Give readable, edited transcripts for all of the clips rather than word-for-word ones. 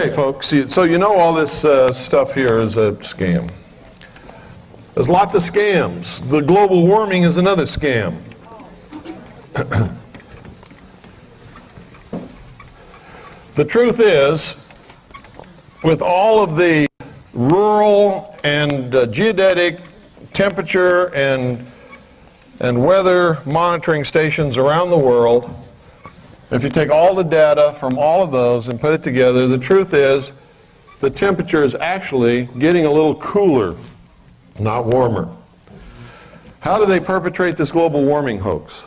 Okay, folks, so you know all this stuff here is a scam. There's lots of scams. The global warming is another scam. The truth is, with all of the rural and geodetic temperature and weather monitoring stations around the world, if you take all the data from all of those and put it together, the truth is the temperature is actually getting a little cooler, not warmer. How do they perpetrate this global warming hoax?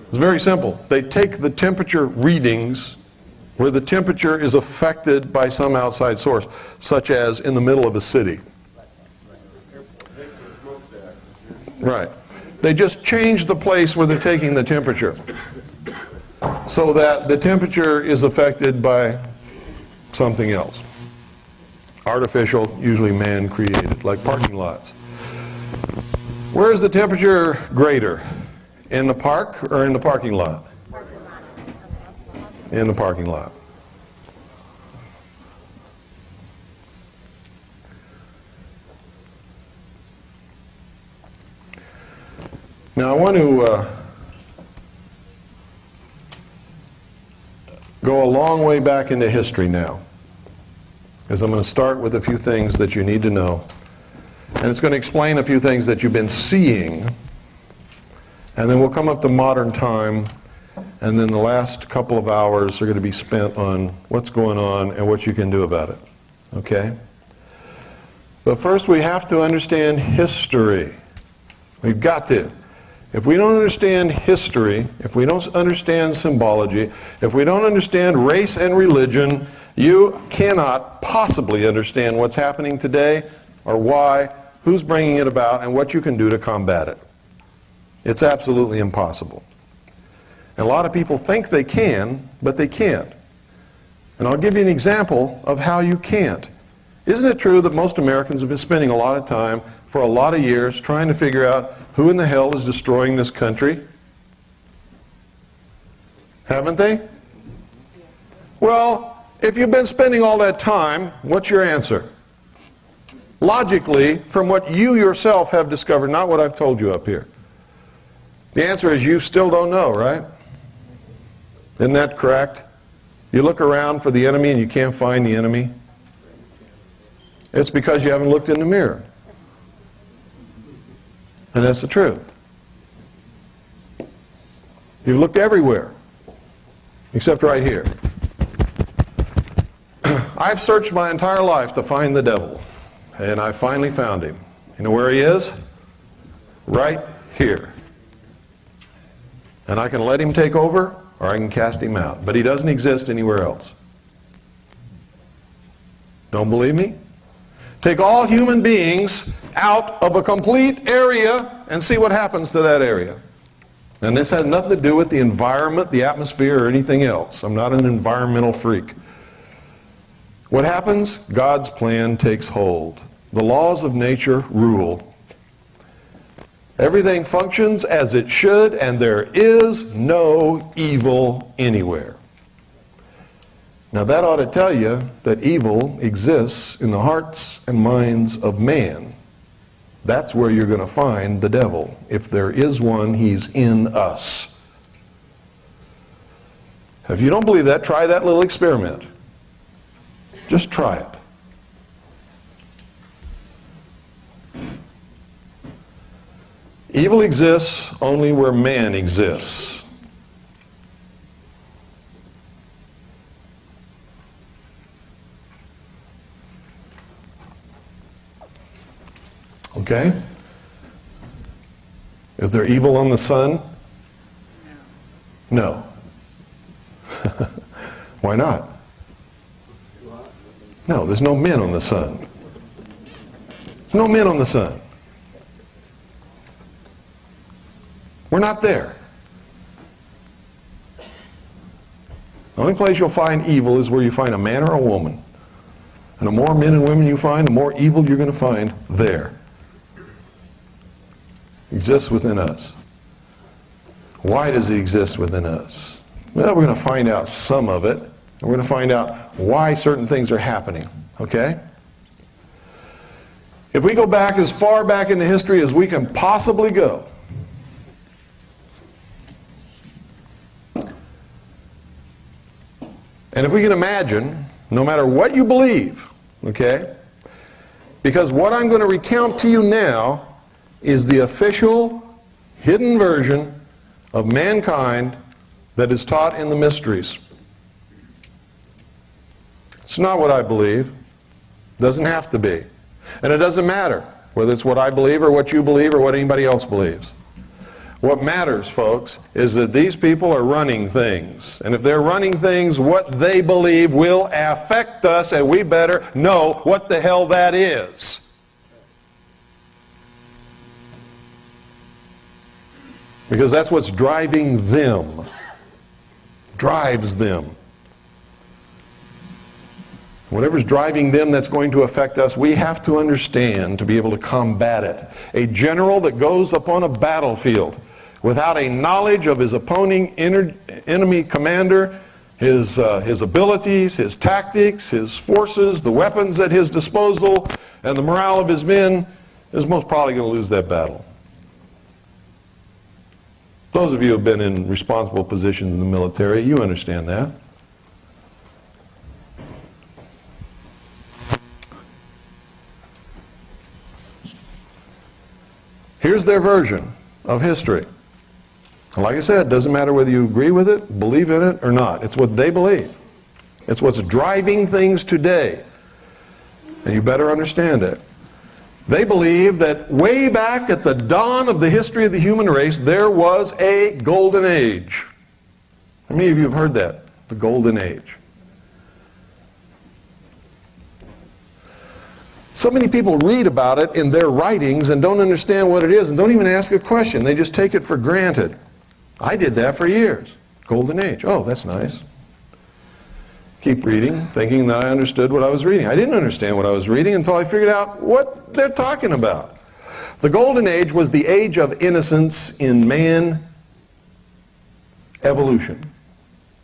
It's very simple. They take the temperature readings where the temperature is affected by some outside source, such as in the middle of a city. Right. They just change the place where they're taking the temperature so that the temperature is affected by something else. Artificial, usually man-created, like parking lots. Where is the temperature greater? In the park or in the parking lot? In the parking lot. Now I want to go a long way back into history now, because I'm going to start with a few things that you need to know, and it's going to explain a few things that you've been seeing, and then we'll come up to modern time, and then the last couple of hours are going to be spent on what's going on and what you can do about it. Okay? But first we have to understand history. We've got to. If we don't understand history, if we don't understand symbology, if we don't understand race and religion, you cannot possibly understand what's happening today or why, who's bringing it about, and what you can do to combat it. It's absolutely impossible. And a lot of people think they can, but they can't. And I'll give you an example of how you can't. Isn't it true that most Americans have been spending a lot of time for a lot of years trying to figure out who in the hell is destroying this country? Haven't they? Well, if you've been spending all that time, what's your answer? Logically, from what you yourself have discovered, not what I've told you up here. The answer is you still don't know, right? Isn't that correct? You look around for the enemy and you can't find the enemy. It's because you haven't looked in the mirror. And that's the truth. You've looked everywhere, except right here. I've searched my entire life to find the devil, and I finally found him. You know where he is? Right here. And I can let him take over, or I can cast him out. But he doesn't exist anywhere else. Don't believe me? Take all human beings out of a complete area and see what happens to that area. And this has nothing to do with the environment, the atmosphere, or anything else. I'm not an environmental freak. What happens? God's plan takes hold. The laws of nature rule. Everything functions as it should, and there is no evil anywhere. Now that ought to tell you that evil exists in the hearts and minds of man. That's where you're going to find the devil. If there is one, he's in us. If you don't believe that, try that little experiment. Just try it. Evil exists only where man exists. Okay? Is there evil on the sun? No. Why not? No, there's no men on the sun. There's no men on the sun. We're not there. The only place you'll find evil is where you find a man or a woman. And the more men and women you find, the more evil you're going to find there. Exists within us. Why does it exist within us? Well, we're going to find out some of it. And we're going to find out why certain things are happening. Okay? If we go back as far back into history as we can possibly go, and if we can imagine, no matter what you believe, okay, because what I'm going to recount to you now is the official, hidden version of mankind that is taught in the mysteries. It's not what I believe. It doesn't have to be. And it doesn't matter whether it's what I believe or what you believe or what anybody else believes. What matters, folks, is that these people are running things. And if they're running things, what they believe will affect us, and we better know what the hell that is. Because that's what's driving them. Drives them. Whatever's driving them that's going to affect us, we have to understand to be able to combat it. A general that goes upon a battlefield without a knowledge of his opposing enemy commander, his abilities, his tactics, his forces, the weapons at his disposal, and the morale of his men, is most probably going to lose that battle. Those of you who have been in responsible positions in the military, you understand that. Here's their version of history. Like I said, it doesn't matter whether you agree with it, believe in it, or not. It's what they believe. It's what's driving things today. And you better understand it. They believe that way back at the dawn of the history of the human race, there was a golden age. How many of you have heard that? The golden age. So many people read about it in their writings and don't understand what it is and don't even ask a question. They just take it for granted. I did that for years. Golden age. Oh, that's nice. Keep reading, thinking that I understood what I was reading. I didn't understand what I was reading until I figured out what they're talking about. The golden age was the age of innocence in man evolution.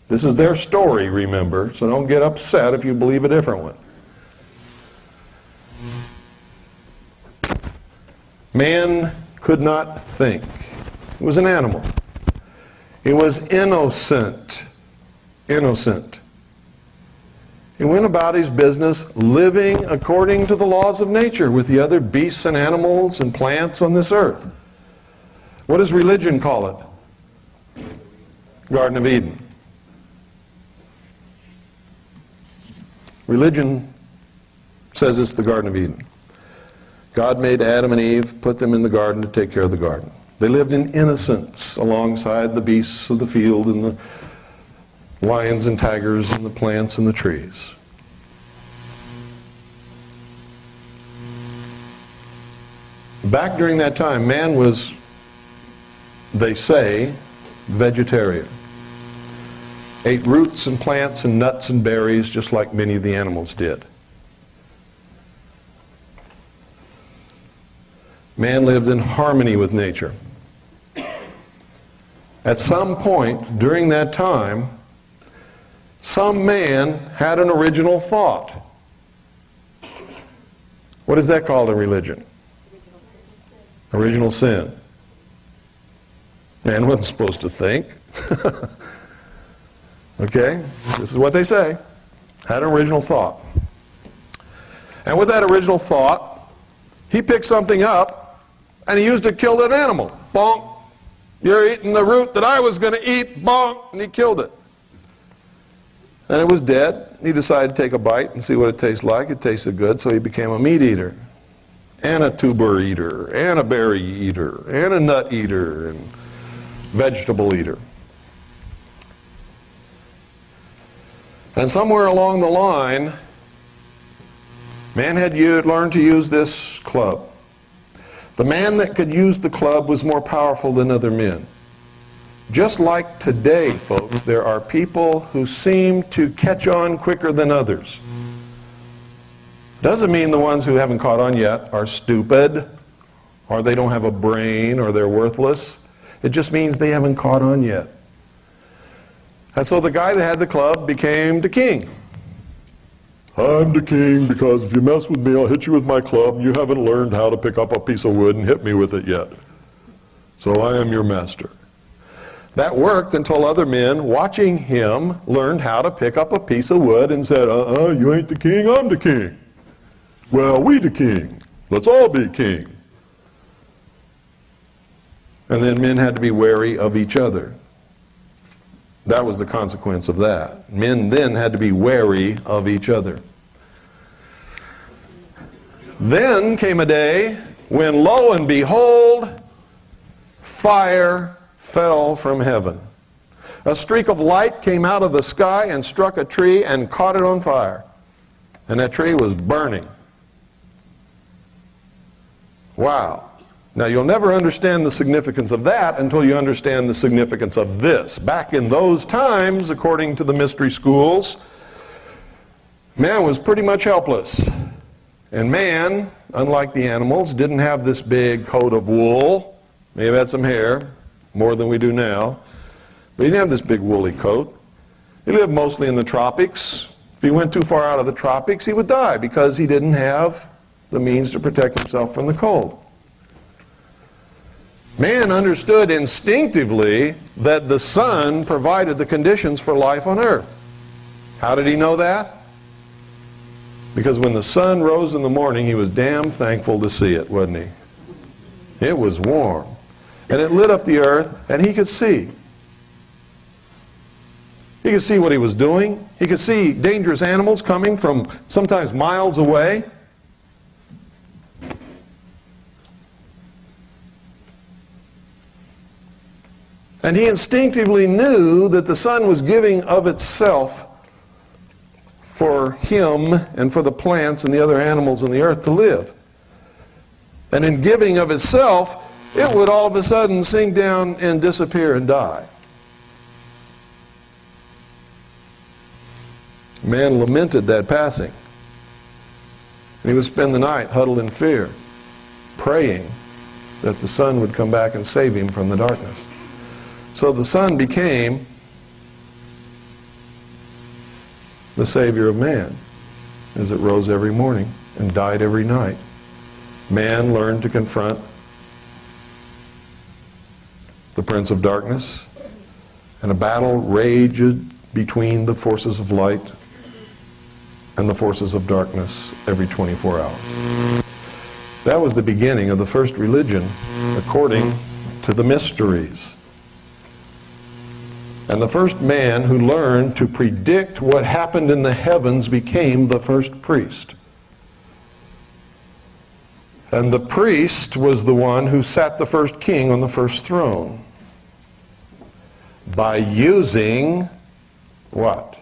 This is their story, remember, so don't get upset if you believe a different one. Man could not think. It was an animal. It was innocent. Innocent. He went about his business living according to the laws of nature with the other beasts and animals and plants on this earth. What does religion call it? Garden of Eden. Religion says it's the Garden of Eden. God made Adam and Eve, put them in the garden to take care of the garden. They lived in innocence alongside the beasts of the field and the lions and tigers and the plants and the trees. Back during that time, man was, they say, vegetarian. Ate roots and plants and nuts and berries just like many of the animals did. Man lived in harmony with nature. At some point during that time, some man had an original thought. What is that called in religion? Original sin. Man wasn't supposed to think. Okay? This is what they say. Had an original thought. And with that original thought, he picked something up and he used it to kill an animal. Bonk. You're eating the root that I was going to eat. Bonk. And he killed it. And it was dead. He decided to take a bite and see what it tastes like. It tasted good, so he became a meat eater, and a tuber eater, and a berry eater, and a nut eater, and vegetable eater. And somewhere along the line, man had learned to use this club. The man that could use the club was more powerful than other men. Just like today, folks, there are people who seem to catch on quicker than others. Doesn't mean the ones who haven't caught on yet are stupid, or they don't have a brain, or they're worthless. It just means they haven't caught on yet. And so the guy that had the club became the king. I'm the king because if you mess with me, I'll hit you with my club, and you haven't learned how to pick up a piece of wood and hit me with it yet. So I am your master. That worked until other men watching him learned how to pick up a piece of wood and said, you ain't the king, I'm the king. Well, we the king. Let's all be king. And then men had to be wary of each other. That was the consequence of that. Men then had to be wary of each other. Then came a day when, lo and behold, fire fell from heaven. A streak of light came out of the sky and struck a tree and caught it on fire. And that tree was burning. Wow. Now, you'll never understand the significance of that until you understand the significance of this. Back in those times, according to the mystery schools, man was pretty much helpless. And man, unlike the animals, didn't have this big coat of wool. May have had some hair, more than we do now. But he didn't have this big woolly coat. He lived mostly in the tropics. If he went too far out of the tropics, he would die because he didn't have the means to protect himself from the cold. Man understood instinctively that the sun provided the conditions for life on earth. How did he know that? Because when the sun rose in the morning, he was damn thankful to see it, wasn't he? It was warm. And it lit up the earth, and he could see. He could see what he was doing. He could see dangerous animals coming from sometimes miles away. And he instinctively knew that the sun was giving of itself for him and for the plants and the other animals on the earth to live. And in giving of itself, it would all of a sudden sink down and disappear and die. Man lamented that passing. And he would spend the night huddled in fear, praying that the sun would come back and save him from the darkness. So the sun became the savior of man as it rose every morning and died every night. Man learned to confront the prince of darkness, and a battle raged between the forces of light and the forces of darkness every 24 hours. That was the beginning of the first religion according to the mysteries. And the first man who learned to predict what happened in the heavens became the first priest. And the priest was the one who sat the first king on the first throne. By using what?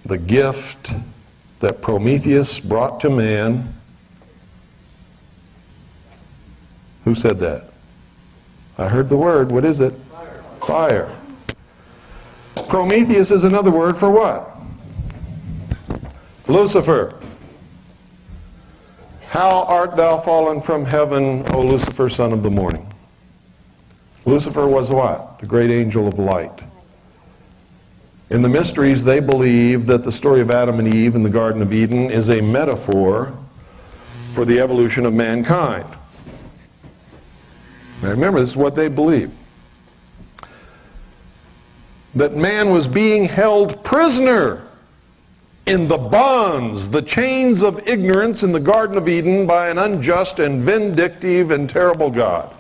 The gift that Prometheus brought to man. Who said that? I heard the word. What is it? Fire. Prometheus is another word for what? Lucifer. How art thou fallen from heaven, O Lucifer, son of the morning? Lucifer was what? The great angel of light. In the mysteries, they believe that the story of Adam and Eve in the Garden of Eden is a metaphor for the evolution of mankind. Now remember, this is what they believe. That man was being held prisoner in the bonds, the chains of ignorance in the Garden of Eden by an unjust and vindictive and terrible God.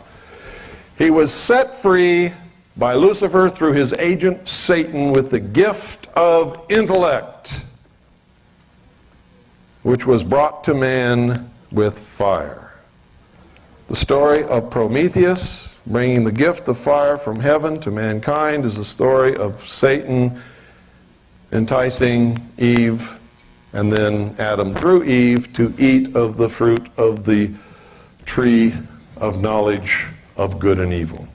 He was set free by Lucifer through his agent Satan with the gift of intellect, which was brought to man with fire. The story of Prometheus bringing the gift of fire from heaven to mankind is the story of Satan enticing Eve and then Adam through Eve to eat of the fruit of the tree of knowledge of good and evil.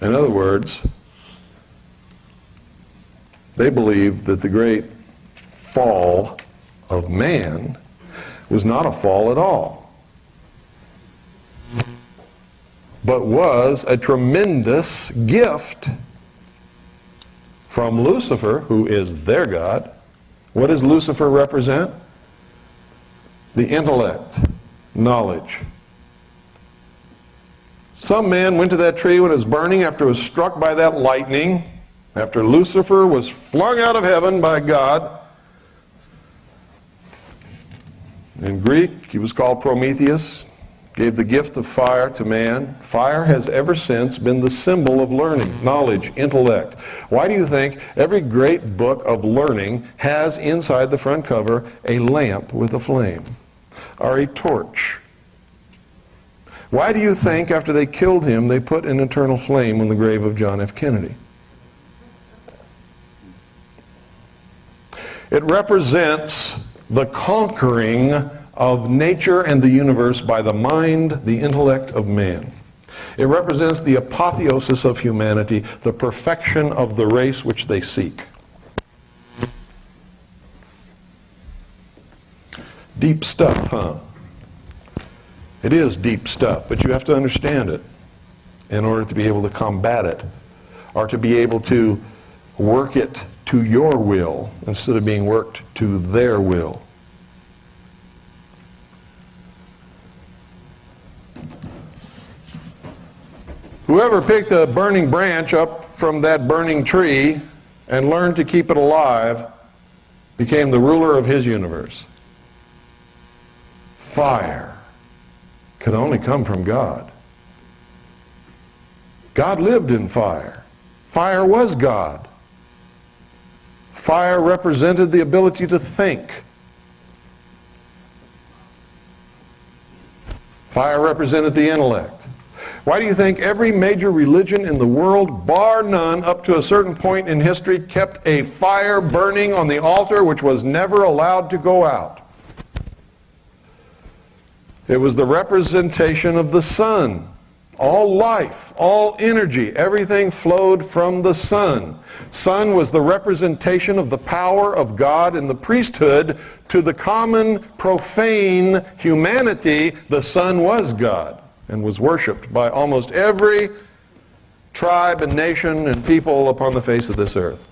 In other words, they believe that the great fall of man was not a fall at all, but was a tremendous gift from Lucifer, who is their God. What does Lucifer represent? The intellect, knowledge. Some man went to that tree when it was burning after it was struck by that lightning, after Lucifer was flung out of heaven by God. In Greek, he was called Prometheus, gave the gift of fire to man. Fire has ever since been the symbol of learning, knowledge, intellect. Why do you think every great book of learning has inside the front cover a lamp with a flame, or a torch? Why do you think after they killed him they put an eternal flame on the grave of John F. Kennedy? It represents the conquering of nature and the universe by the mind, the intellect of man. It represents the apotheosis of humanity, the perfection of the race which they seek. Deep stuff, huh? It is deep stuff, but you have to understand it in order to be able to combat it, or to be able to work it to your will instead of being worked to their will. Whoever picked a burning branch up from that burning tree and learned to keep it alive became the ruler of his universe. Fire could only come from God. God lived in fire. Fire was God. Fire represented the ability to think. Fire represented the intellect. Why do you think every major religion in the world, bar none, up to a certain point in history, kept a fire burning on the altar which was never allowed to go out? It was the representation of the sun. All life, all energy, everything flowed from the sun. Sun was the representation of the power of God in the priesthood. To the common, profane humanity, the sun was God and was worshipped by almost every tribe and nation and people upon the face of this earth.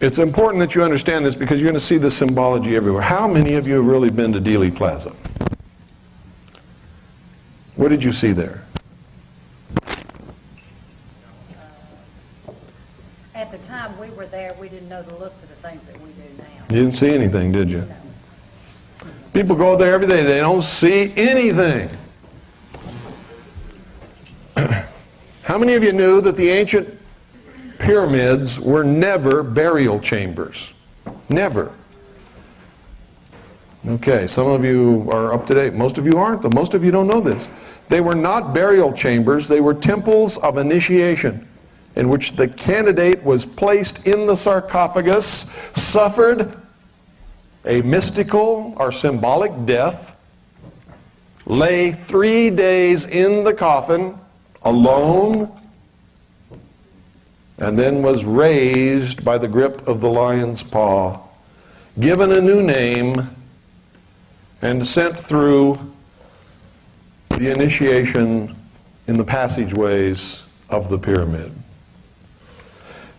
It's important that you understand this because you're going to see this symbology everywhere. How many of you have really been to Dealey Plaza? What did you see there? At the time we were there, we didn't know to look for the things that we do now. You didn't see anything, did you? No. People go there every day. They don't see anything. How many of you knew that the ancient pyramids were never burial chambers? Never. Okay, some of you are up to date. Most of you aren't, though. Most of you don't know this. They were not burial chambers. They were temples of initiation in which the candidate was placed in the sarcophagus, suffered a mystical or symbolic death, lay 3 days in the coffin alone, and then was raised by the grip of the lion's paw, given a new name, and sent through the initiation in the passageways of the pyramid.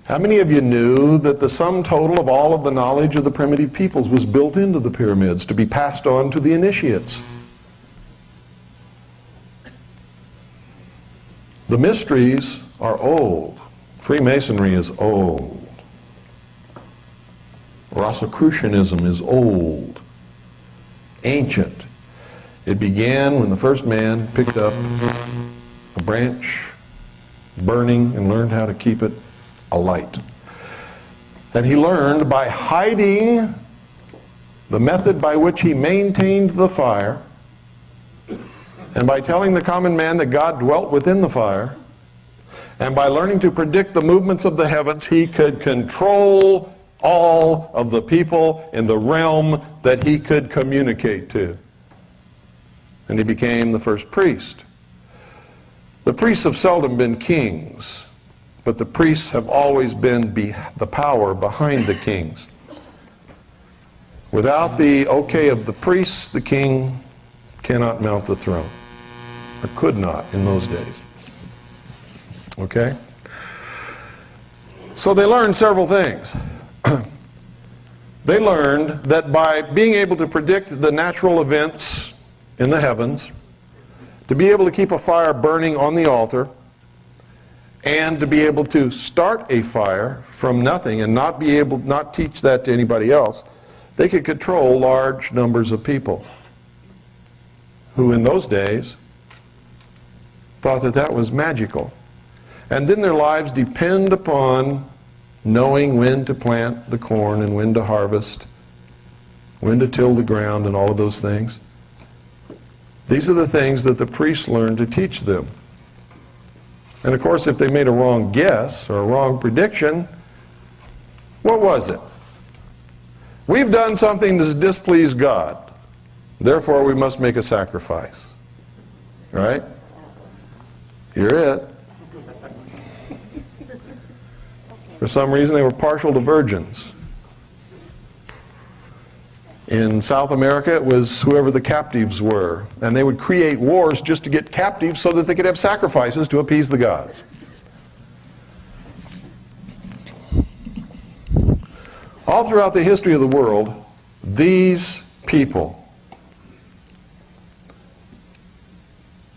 How many of you knew that the sum total of all of the knowledge of the primitive peoples was built into the pyramids to be passed on to the initiates? The mysteries are old. Freemasonry is old. Rosicrucianism is old, ancient. It began when the first man picked up a branch, burning, and learned how to keep it alight. And he learned by hiding the method by which he maintained the fire, and by telling the common man that God dwelt within the fire, and by learning to predict the movements of the heavens, he could control all of the people in the realm that he could communicate to. And he became the first priest. The priests have seldom been kings, but the priests have always been the power behind the kings. Without the okay of the priests, the king cannot mount the throne, or could not in those days. Okay? So they learned several things. They learned that by being able to predict the natural events in the heavens, to be able to keep a fire burning on the altar, and to be able to start a fire from nothing and not teach that to anybody else, they could control large numbers of people who in those days thought that that was magical. And then their lives depend upon knowing when to plant the corn and when to harvest, when to till the ground and all of those things. These are the things that the priests learned to teach them. And of course, if they made a wrong guess or a wrong prediction, what was it? We've done something to displease God. Therefore, we must make a sacrifice. Right? You're it. For some reason, they were partial to virgins. In South America, it was whoever the captives were. And they would create wars just to get captives so that they could have sacrifices to appease the gods. All throughout the history of the world, these people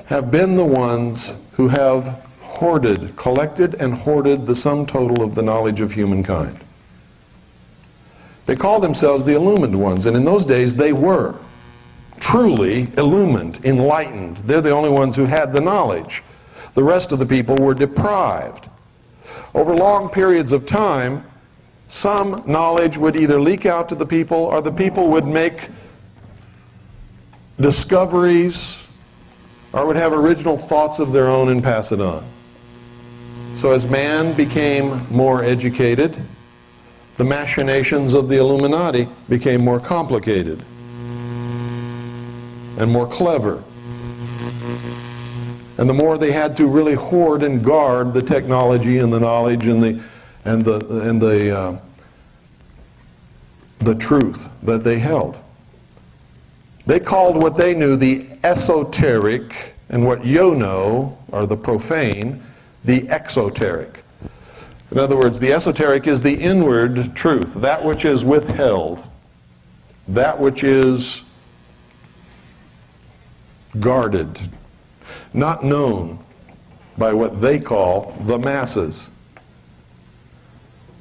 have been the ones who have hoarded, collected and hoarded the sum total of the knowledge of humankind. They call themselves the illumined ones, and in those days they were truly illumined, enlightened. They're the only ones who had the knowledge. The rest of the people were deprived. Over long periods of time, some knowledge would either leak out to the people, or the people would make discoveries, or would have original thoughts of their own and pass it on. So as man became more educated, the machinations of the Illuminati became more complicated and more clever. And the more they had to really hoard and guard the technology and the knowledge and the truth that they held. They called what they knew the esoteric, and what you know, or the profane, the exoteric. In other words, the esoteric is the inward truth, that which is withheld, that which is guarded, not known by what they call the masses.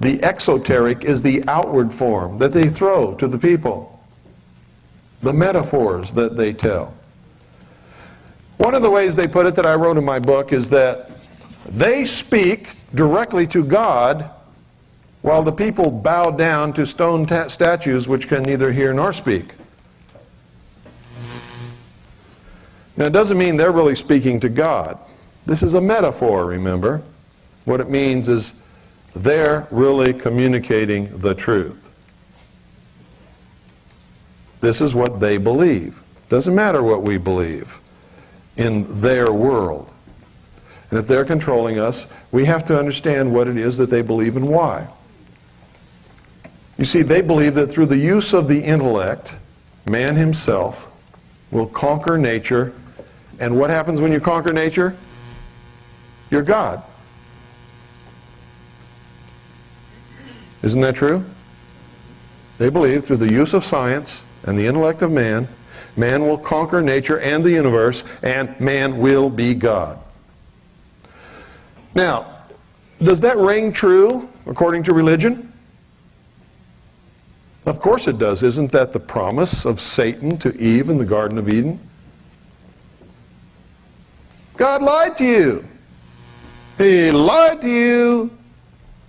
The exoteric is the outward form that they throw to the people, the metaphors that they tell. One of the ways they put it that I wrote in my book is that they speak directly to God while the people bow down to stone statues which can neither hear nor speak. Now, it doesn't mean they're really speaking to God. This is a metaphor, remember. What it means is they're really communicating the truth. This is what they believe. Doesn't matter what we believe in their world. And if they're controlling us, we have to understand what it is that they believe and why. You see, they believe that through the use of the intellect, man himself will conquer nature. And what happens when you conquer nature? You're God. Isn't that true? They believe through the use of science and the intellect of man, man will conquer nature and the universe, and man will be God. Now, does that ring true according to religion? Of course it does. Isn't that the promise of Satan to Eve in the Garden of Eden? God lied to you. He lied to you.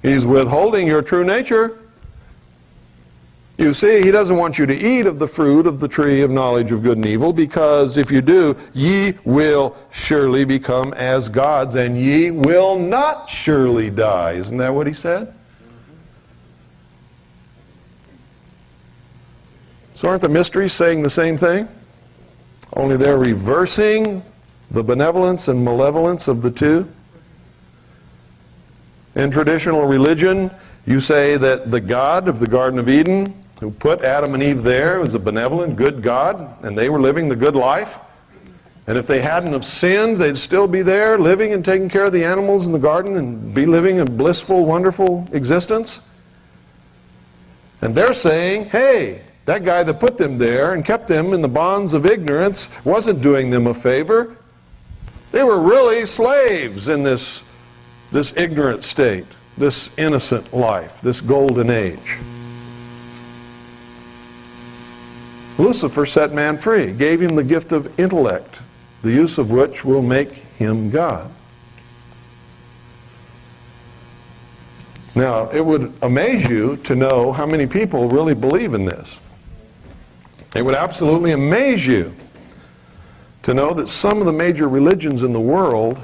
He's withholding your true nature. You see, he doesn't want you to eat of the fruit of the tree of knowledge of good and evil, because if you do, ye will surely become as gods, and ye will not surely die. Isn't that what he said? So aren't the mysteries saying the same thing? Only they're reversing the benevolence and malevolence of the two. In traditional religion, you say that the God of the Garden of Eden who put Adam and Eve there. It was a benevolent, good God, and they were living the good life. And if they hadn't have sinned, they'd still be there living and taking care of the animals in the garden and be living a blissful, wonderful existence. And they're saying, hey, that guy that put them there and kept them in the bonds of ignorance wasn't doing them a favor. They were really slaves in this ignorant state, this innocent life, this golden age. Lucifer set man free, gave him the gift of intellect, the use of which will make him God. Now, it would amaze you to know how many people really believe in this. It would absolutely amaze you to know that some of the major religions in the world,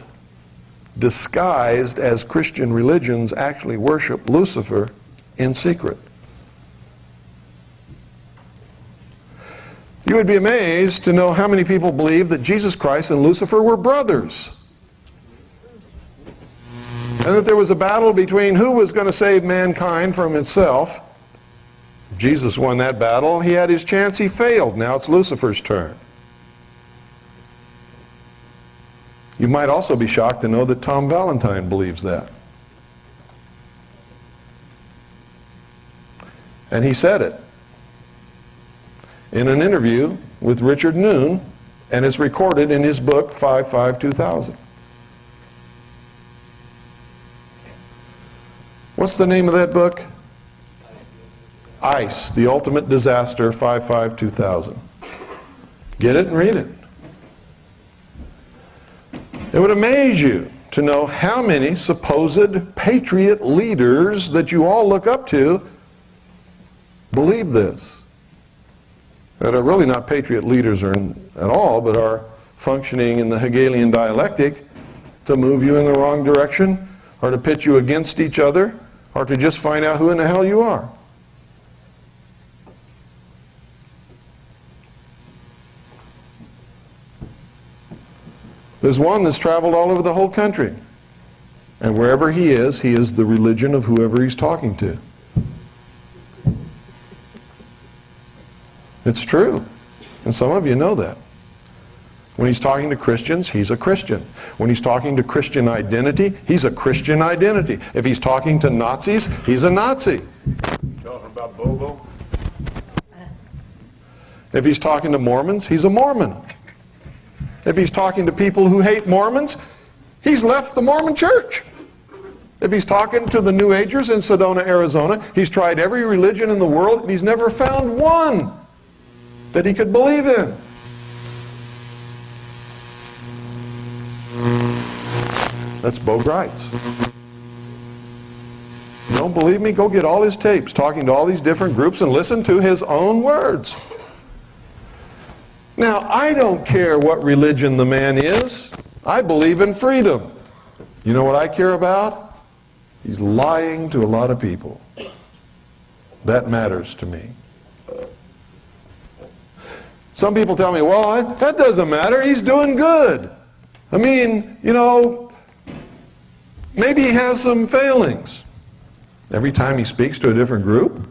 disguised as Christian religions, actually worship Lucifer in secret. You would be amazed to know how many people believe that Jesus Christ and Lucifer were brothers. And that there was a battle between who was going to save mankind from itself. Jesus won that battle. He had his chance. He failed. Now it's Lucifer's turn. You might also be shocked to know that Tom Valentine believes that. And he said it in an interview with Richard Noon, and it's recorded in his book 5/5/2000. What's the name of that book? Ice, the Ultimate Disaster, 5/5/2000. Get it and read it. It would amaze you to know how many supposed patriot leaders that you all look up to believe this. That are really not patriot leaders at all, but are functioning in the Hegelian dialectic to move you in the wrong direction, or to pit you against each other, or to just find out who in the hell you are. There's one that's traveled all over the whole country. And wherever he is the religion of whoever he's talking to. It's true. And some of you know that. When he's talking to Christians, he's a Christian. When he's talking to Christian identity, he's a Christian identity. If he's talking to Nazis, he's a Nazi. Talking about Bobo? If he's talking to Mormons, he's a Mormon. If he's talking to people who hate Mormons, he's left the Mormon church. If he's talking to the New Agers in Sedona, Arizona, he's tried every religion in the world and he's never found one that he could believe in. That's Bo Greitz. You don't believe me? Go get all his tapes talking to all these different groups and listen to his own words. Now, I don't care what religion the man is. I believe in freedom. You know what I care about? He's lying to a lot of people. That matters to me. Some people tell me, well, that doesn't matter. He's doing good. I mean, you know, maybe he has some failings. Every time he speaks to a different group,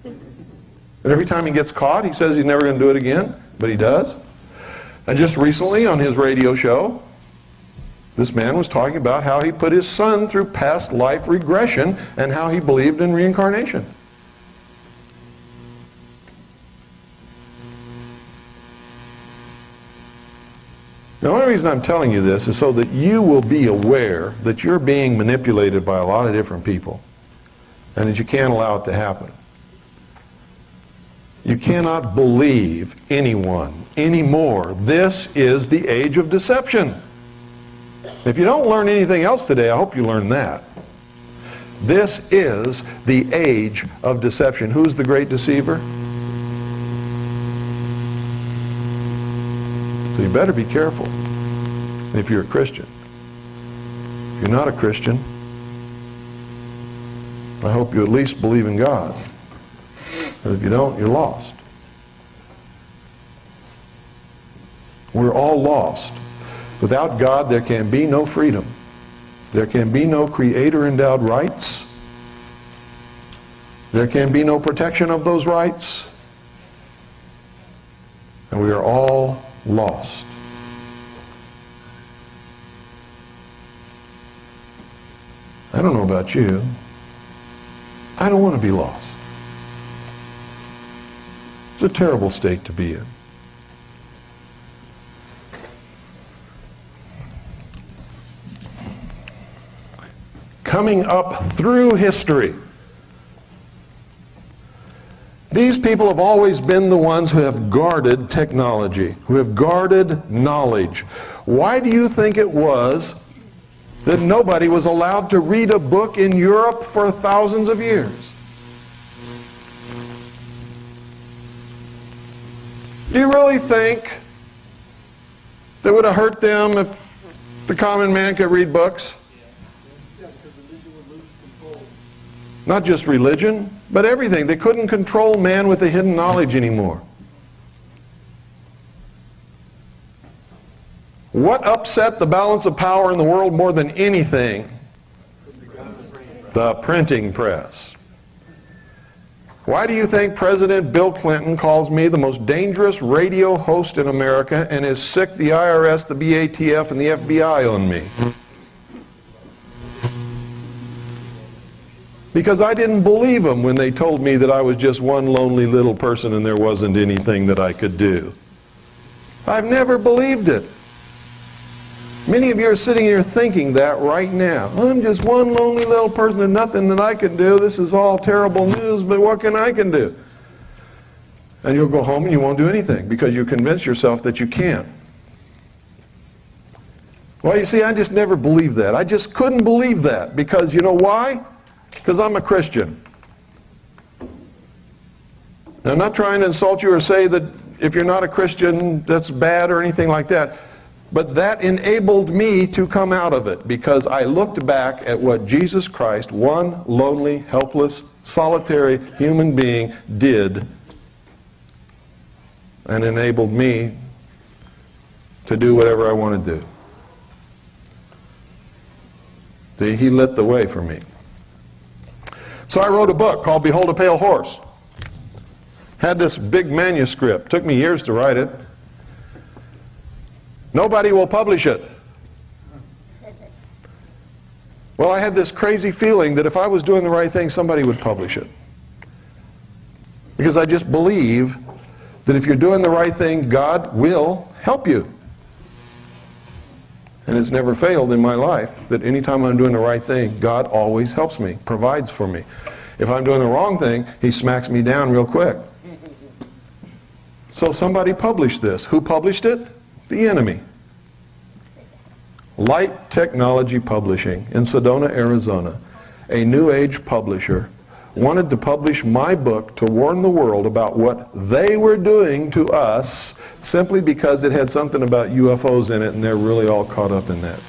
and every time he gets caught, he says he's never going to do it again, but he does. And just recently on his radio show, this man was talking about how he put his son through past life regression and how he believed in reincarnation. The only reason I'm telling you this is so that you will be aware that you're being manipulated by a lot of different people and that you can't allow it to happen. You cannot believe anyone anymore. This is the age of deception. If you don't learn anything else today, I hope you learn that. This is the age of deception. Who's the great deceiver? So you better be careful if you're a Christian. If you're not a Christian, I hope you at least believe in God. But if you don't, you're lost. We're all lost. Without God, there can be no freedom. There can be no creator-endowed rights. There can be no protection of those rights. And we are all lost. I don't know about you. I don't want to be lost. It's a terrible state to be in. Coming up through history, these people have always been the ones who have guarded technology, who have guarded knowledge. Why do you think it was that nobody was allowed to read a book in Europe for thousands of years? Do you really think that it would have hurt them if the common man could read books? Not just religion, but everything. They couldn't control man with the hidden knowledge anymore. What upset the balance of power in the world more than anything? The printing press. Why do you think President Bill Clinton calls me the most dangerous radio host in America and is sick the IRS, the BATF, and the FBI on me? Because I didn't believe them when they told me that I was just one lonely little person and there wasn't anything that I could do. I've never believed it. Many of you are sitting here thinking that right now. I'm just one lonely little person and nothing that I can do. This is all terrible news, but what can I do? And you'll go home and you won't do anything because you convince yourself that you can't. Well, you see, I just never believed that. I just couldn't believe that because you know why? Because I'm a Christian. Now, I'm not trying to insult you or say that if you're not a Christian, that's bad or anything like that. But that enabled me to come out of it because I looked back at what Jesus Christ, one lonely, helpless, solitary human being, did and enabled me to do whatever I want to do. See, he lit the way for me. So I wrote a book called Behold a Pale Horse. Had this big manuscript. Took me years to write it. Nobody will publish it. Well, I had this crazy feeling that if I was doing the right thing, somebody would publish it. Because I just believe that if you're doing the right thing, God will help you. And it's never failed in my life that anytime I'm doing the right thing, God always helps me, provides for me. If I'm doing the wrong thing, He smacks me down real quick. So somebody published this. Who published it? The enemy. Light Technology Publishing in Sedona, Arizona, a New Age publisher, wanted to publish my book to warn the world about what they were doing to us simply because it had something about UFOs in it and they're really all caught up in that.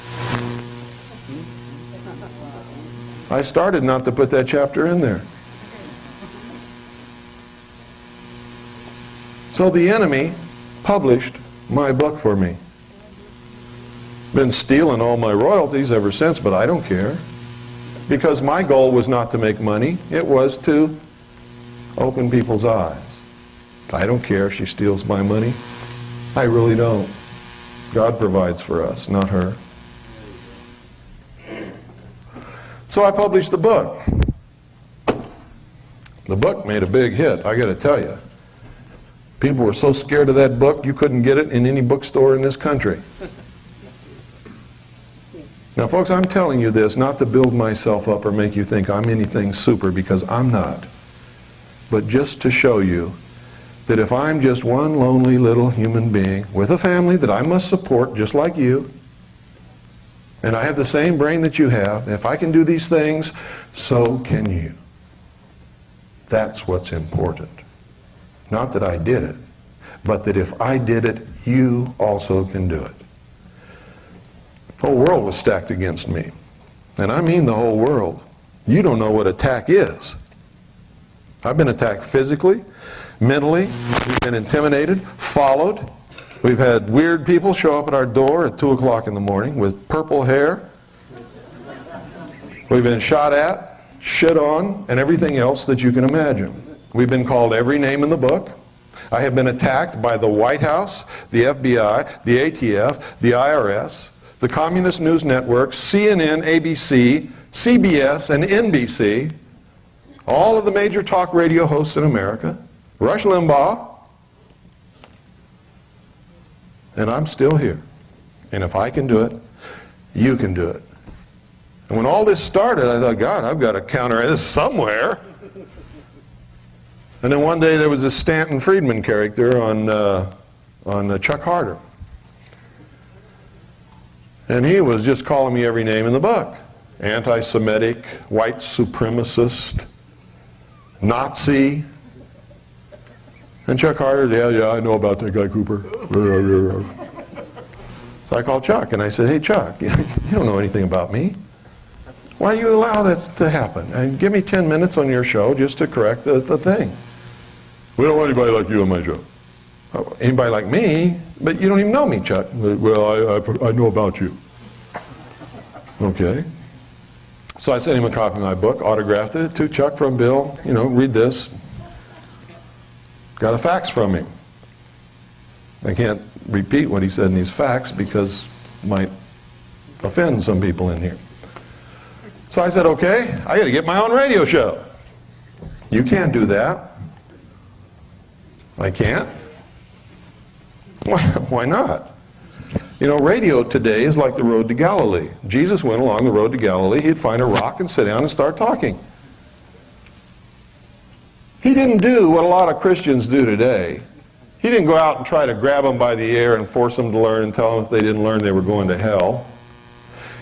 I started not to put that chapter in there. So the enemy published my book for me. Been stealing all my royalties ever since, but I don't care. Because my goal was not to make money, it was to open people's eyes. I don't care if she steals my money. I really don't. God provides for us, not her. So I published the book. The book made a big hit, I got to tell you. People were so scared of that book, you couldn't get it in any bookstore in this country. Now, folks, I'm telling you this not to build myself up or make you think I'm anything super, because I'm not. But just to show you that if I'm just one lonely little human being with a family that I must support just like you, and I have the same brain that you have, if I can do these things, so can you. That's what's important. Not that I did it, but that if I did it, you also can do it. The whole world was stacked against me. And I mean the whole world. You don't know what attack is. I've been attacked physically, mentally, we've been intimidated, followed. We've had weird people show up at our door at 2 o'clock in the morning with purple hair. We've been shot at. shit on, and everything else that you can imagine. We've been called every name in the book. I have been attacked by the White House, the FBI, the ATF, the IRS, the Communist News Network, CNN, ABC, CBS, and NBC, all of the major talk radio hosts in America, Rush Limbaugh, and I'm still here. And if I can do it, you can do it. And when all this started, I thought, God, I've got to counter this somewhere. And then one day there was this Stanton Friedman character on Chuck Harder. And he was just calling me every name in the book. Anti-Semitic, white supremacist, Nazi. And Chuck Harder, yeah, I know about that guy Cooper. So I called Chuck and I said, hey Chuck, you don't know anything about me. Why do you allow that to happen? And give me 10 minutes on your show just to correct the thing. We don't want anybody like you on my show. Oh, anybody like me? But you don't even know me, Chuck. Well, I know about you. Okay. So I sent him a copy of my book, autographed it to Chuck from Bill. You know, read this. Got a fax from him. I can't repeat what he said in these facts because it might offend some people in here. So I said, okay, I got to get my own radio show. You can't do that. I can't. Why not? You know, radio today is like the road to Galilee. Jesus went along the road to Galilee. He'd find a rock and sit down and start talking. He didn't do what a lot of Christians do today. He didn't go out and try to grab them by the ear and force them to learn and tell them if they didn't learn they were going to hell.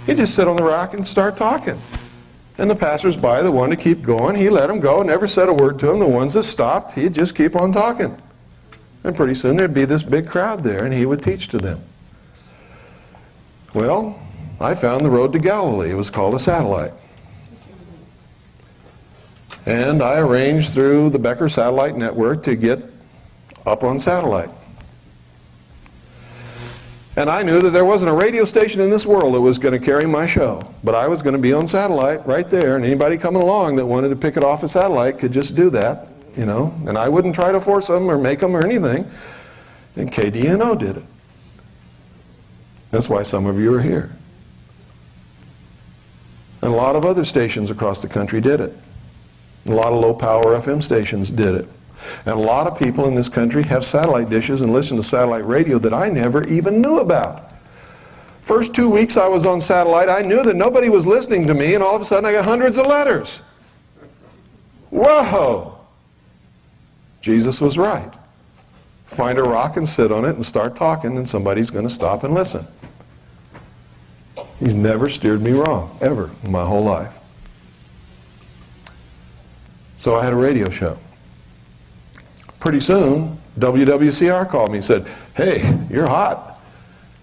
He'd just sit on the rock and start talking. And the passers-by, the one to keep going, he let them go, never said a word to them. The ones that stopped, he'd just keep on talking. And pretty soon there'd be this big crowd there, and he would teach to them. Well, I found the road to Galilee. It was called a satellite. And I arranged through the Becker Satellite Network to get up on satellite. And I knew that there wasn't a radio station in this world that was going to carry my show. But I was going to be on satellite right there, and anybody coming along that wanted to pick it off a satellite could just do that, you know. And I wouldn't try to force them or make them or anything. And KDNO did it. That's why some of you are here. And a lot of other stations across the country did it. A lot of low-power FM stations did it. And a lot of people in this country have satellite dishes and listen to satellite radio that I never even knew about. First 2 weeks I was on satellite, I knew that nobody was listening to me, and all of a sudden I got hundreds of letters. Whoa! Jesus was right. Find a rock and sit on it and start talking, and somebody's going to stop and listen. He's never steered me wrong, ever, in my whole life. So I had a radio show. Pretty soon, WWCR called me and said, hey, you're hot.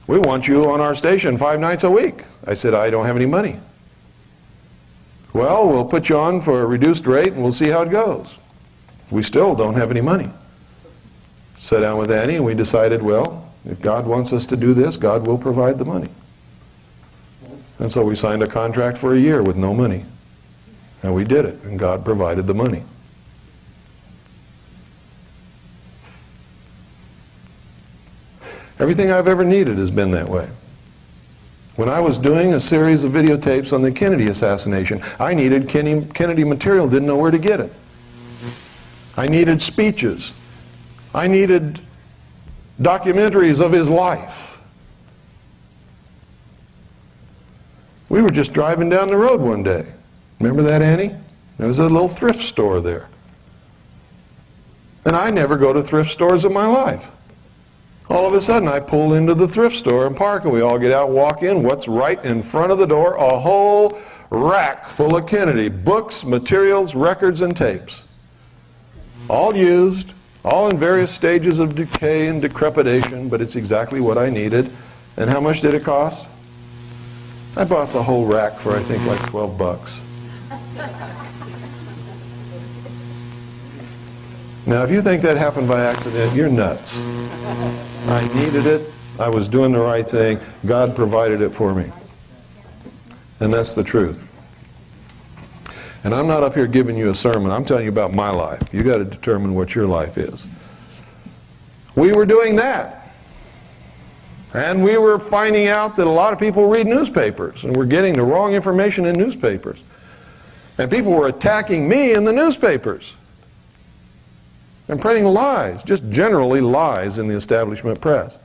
We want you on our station 5 nights a week. I said, I don't have any money. Well, we'll put you on for a reduced rate and we'll see how it goes. We still don't have any money. Sat down with Annie and we decided, well, if God wants us to do this, God will provide the money. And so we signed a contract for a year with no money. And we did it, and God provided the money. Everything I've ever needed has been that way. When I was doing a series of videotapes on the Kennedy assassination, I needed Kennedy material, didn't know where to get it. I needed speeches. I needed documentaries of his life. We were just driving down the road one day. Remember that, Annie? There was a little thrift store there. And I never go to thrift stores in my life. All of a sudden, I pull into the thrift store and park, and we all get out and walk in. What's right in front of the door? A whole rack full of Kennedy. Books, materials, records, and tapes. All used, all in various stages of decay and decrepitation, but it's exactly what I needed. And how much did it cost? I bought the whole rack for, I think, like 12 bucks. Now, if you think that happened by accident, you're nuts. I needed it. I was doing the right thing. God provided it for me. And that's the truth. And I'm not up here giving you a sermon. I'm telling you about my life. You got to determine what your life is. We were doing that. And we were finding out that a lot of people read newspapers, and we're getting the wrong information in newspapers. And people were attacking me in the newspapers and printing lies, just generally lies in the establishment press.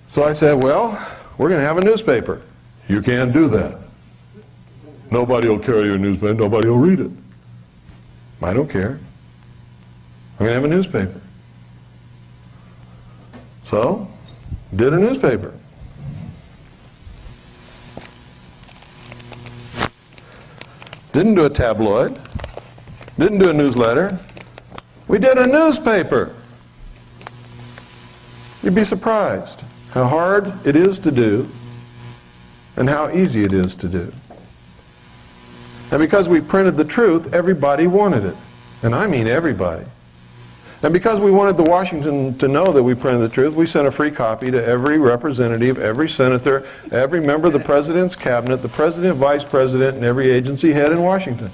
So I said, well, we're going to have a newspaper. You can't do that. Nobody will carry your newspaper. Nobody will read it. I don't care. I'm going to have a newspaper. So, did a newspaper. Didn't do a tabloid. Didn't do a newsletter. We did a newspaper. You'd be surprised how hard it is to do and how easy it is to do. And because we printed the truth, everybody wanted it. And I mean everybody. And because we wanted the Washington to know that we printed the truth, we sent a free copy to every representative, every senator, every member of the president's cabinet, the president, vice president, and every agency head in Washington.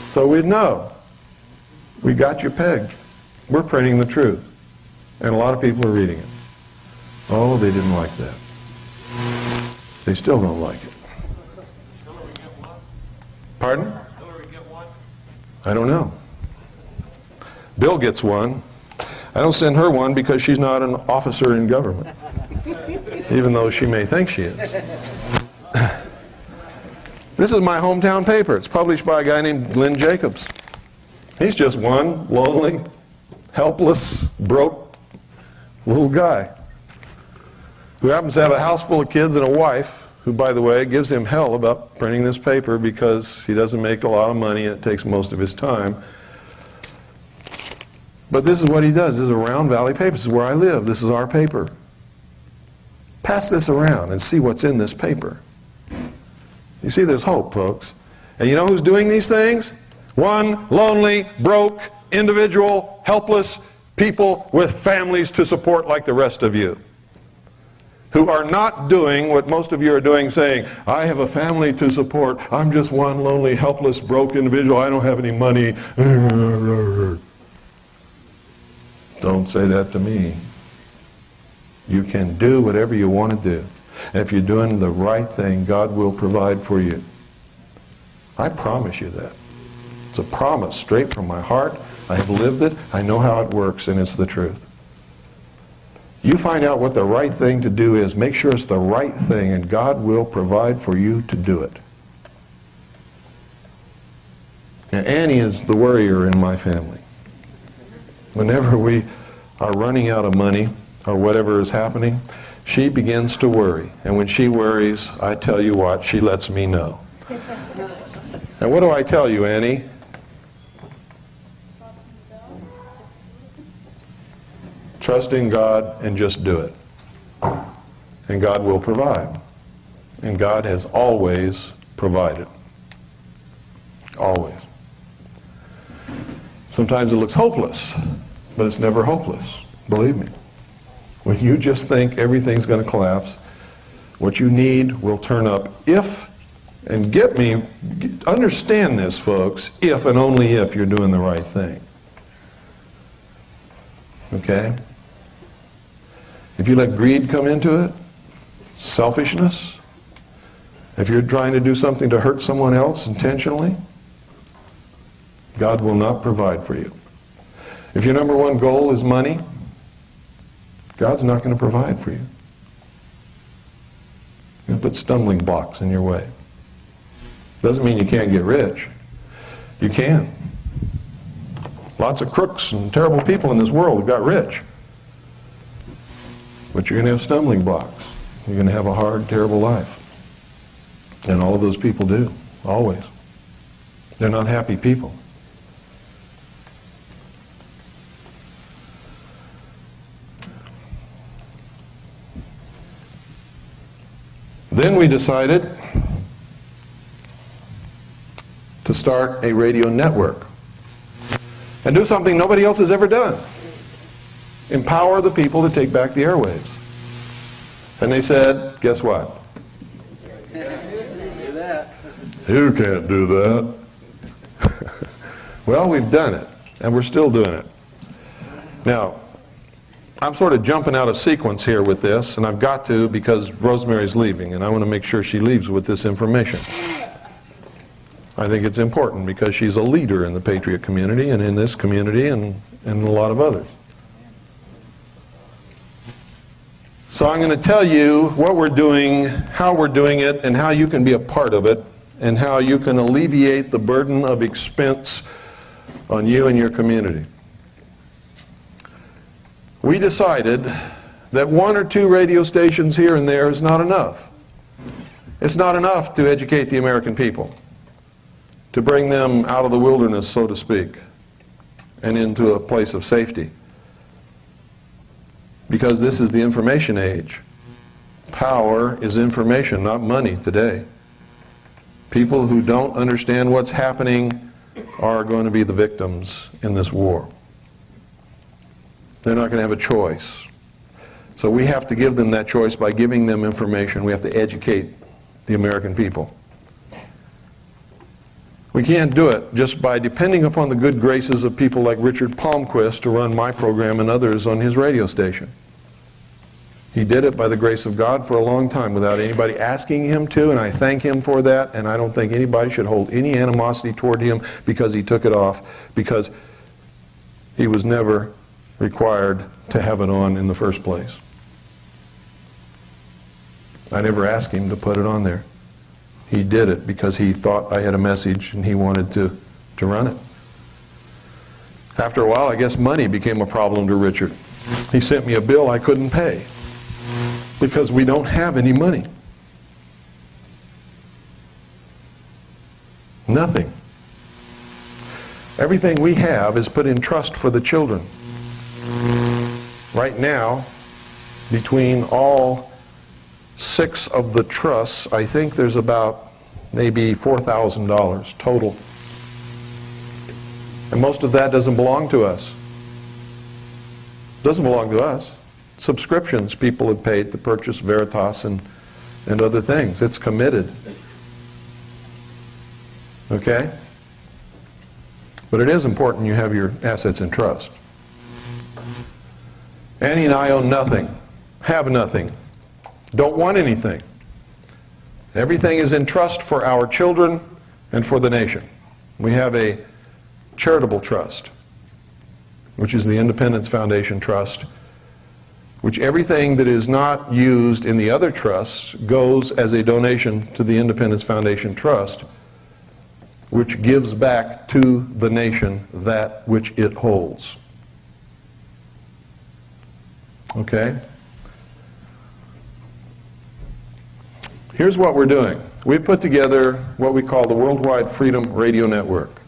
So we'd know. We got you pegged. We're printing the truth. And a lot of people are reading it. Oh, they didn't like that. They still don't like it. Pardon? I don't know. Bill gets one. I don't send her one because she's not an officer in government, even though she may think she is. This is my hometown paper. It's published by a guy named Glenn Jacobs. He's just one lonely, helpless, broke little guy who happens to have a house full of kids and a wife who, by the way, gives him hell about printing this paper because he doesn't make a lot of money and it takes most of his time. But this is what he does. This is a Round Valley paper. This is where I live. This is our paper. Pass this around and see what's in this paper. You see, there's hope, folks. And you know who's doing these things? One lonely, broke, individual, helpless people with families to support like the rest of you, who are not doing what most of you are doing, saying, I have a family to support. I'm just one lonely, helpless, broke individual. I don't have any money. Don't say that to me. You can do whatever you want to do. And if you're doing the right thing, God will provide for you. I promise you that. It's a promise straight from my heart. I have lived it. I know how it works, and it's the truth. You find out what the right thing to do is. Make sure it's the right thing, and God will provide for you to do it. Now, Annie is the worrier in my family. Whenever we are running out of money or whatever is happening, she begins to worry. And when she worries, I tell you what, she lets me know. And what do I tell you, Annie? Trust in God and just do it. And God will provide. And God has always provided. Always. Sometimes it looks hopeless, but it's never hopeless. Believe me. When you just think everything's going to collapse, what you need will turn up if, and understand this, folks, if and only if you're doing the right thing. Okay? If you let greed come into it, selfishness, if you're trying to do something to hurt someone else intentionally, God will not provide for you. If your number one goal is money, God's not going to provide for you. He's going to put stumbling blocks in your way. Doesn't mean you can't get rich. You can. Lots of crooks and terrible people in this world have got rich. But you're going to have stumbling blocks. You're going to have a hard, terrible life. And all of those people do, always. They're not happy people. Then we decided to start a radio network and do something nobody else has ever done. Empower the people to take back the airwaves. And they said, guess what? You can't do that. Well, we've done it, and we're still doing it. Now, I'm sort of jumping out of sequence here with this, and I've got to because Rosemary's leaving, and I want to make sure she leaves with this information. I think it's important because she's a leader in the Patriot community and in this community and a lot of others. So I'm going to tell you what we're doing, how we're doing it, and how you can be a part of it, and how you can alleviate the burden of expense on you and your community. We decided that 1 or 2 radio stations here and there is not enough. It's not enough to educate the American people, to bring them out of the wilderness, so to speak, and into a place of safety. Because this is the information age. Power is information, not money today. People who don't understand what's happening are going to be the victims in this war. They're not going to have a choice. So we have to give them that choice by giving them information. We have to educate the American people. We can't do it just by depending upon the good graces of people like Richard Palmquist to run my program and others on his radio station. He did it by the grace of God for a long time without anybody asking him to, and I thank him for that, and I don't think anybody should hold any animosity toward him because he took it off, because he was never required to have it on in the first place. I never asked him to put it on there. He did it because he thought I had a message and he wanted to run it. After a while, I guess money became a problem to Richard. He sent me a bill I couldn't pay because we don't have any money. Nothing. Everything we have is put in trust for the children. Right now, between all 6 of the trusts, I think there's about maybe $4,000 total. And most of that doesn't belong to us. Doesn't belong to us. Subscriptions people have paid to purchase Veritas and other things. It's committed. Okay? But it is important you have your assets in trust. Annie and I own nothing, have nothing, don't want anything. Everything is in trust for our children and for the nation. We have a charitable trust, which is the Independence Foundation Trust, which everything that is not used in the other trusts goes as a donation to the Independence Foundation Trust, which gives back to the nation that which it holds. Okay? Here's what we're doing. We've put together what we call the Worldwide Freedom Radio Network.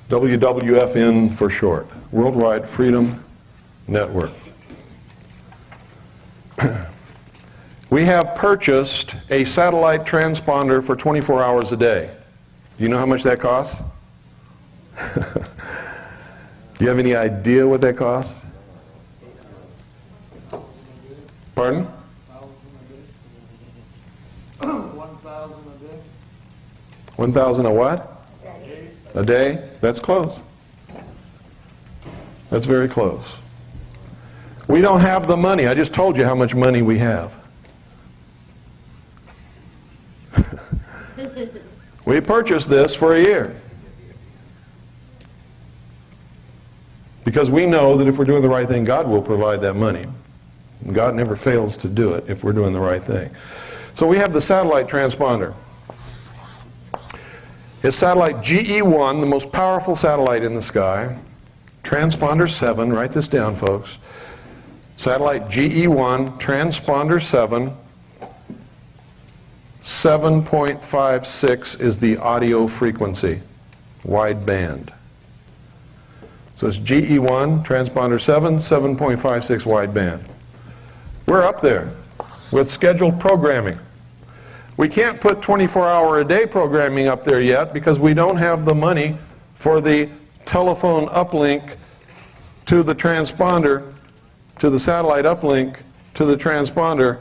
WWFN for short. Worldwide Freedom Network. We have purchased a satellite transponder for 24 hours a day. Do you know how much that costs? Do you have any idea what that costs? Pardon? 1,000 a day. 1,000 a what? A day? That's close. That's very close. We don't have the money. I just told you how much money we have. We purchased this for a year. Because we know that if we're doing the right thing, God will provide that money. God never fails to do it if we're doing the right thing. So we have the satellite transponder. It's satellite GE1, the most powerful satellite in the sky. Transponder 7, write this down, folks. Satellite GE1, transponder 7. 7.56 is the audio frequency, wide band. So it's GE1, transponder 7, 7.56 wide band. We're up there with scheduled programming. We can't put 24-hour-a-day programming up there yet because we don't have the money for the telephone uplink to the transponder, to the satellite uplink to the transponder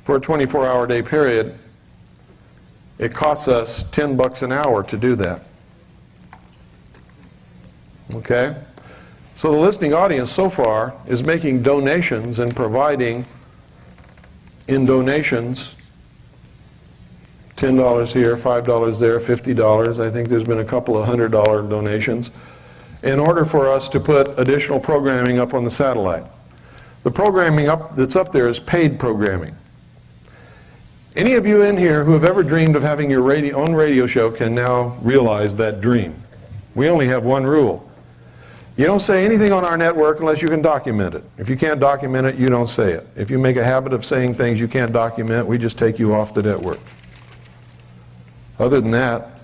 for a 24-hour day period, it costs us $10 an hour to do that. Okay? So the listening audience so far is making donations and providing in donations $10 here, $5 there, $50. I think there's been a couple of $100 donations in order for us to put additional programming up on the satellite. The programming that's up there is paid programming. Any of you in here who have ever dreamed of having your own radio show can now realize that dream. We only have one rule. You don't say anything on our network unless you can document it. If you can't document it, you don't say it. If you make a habit of saying things you can't document, we just take you off the network. Other than that,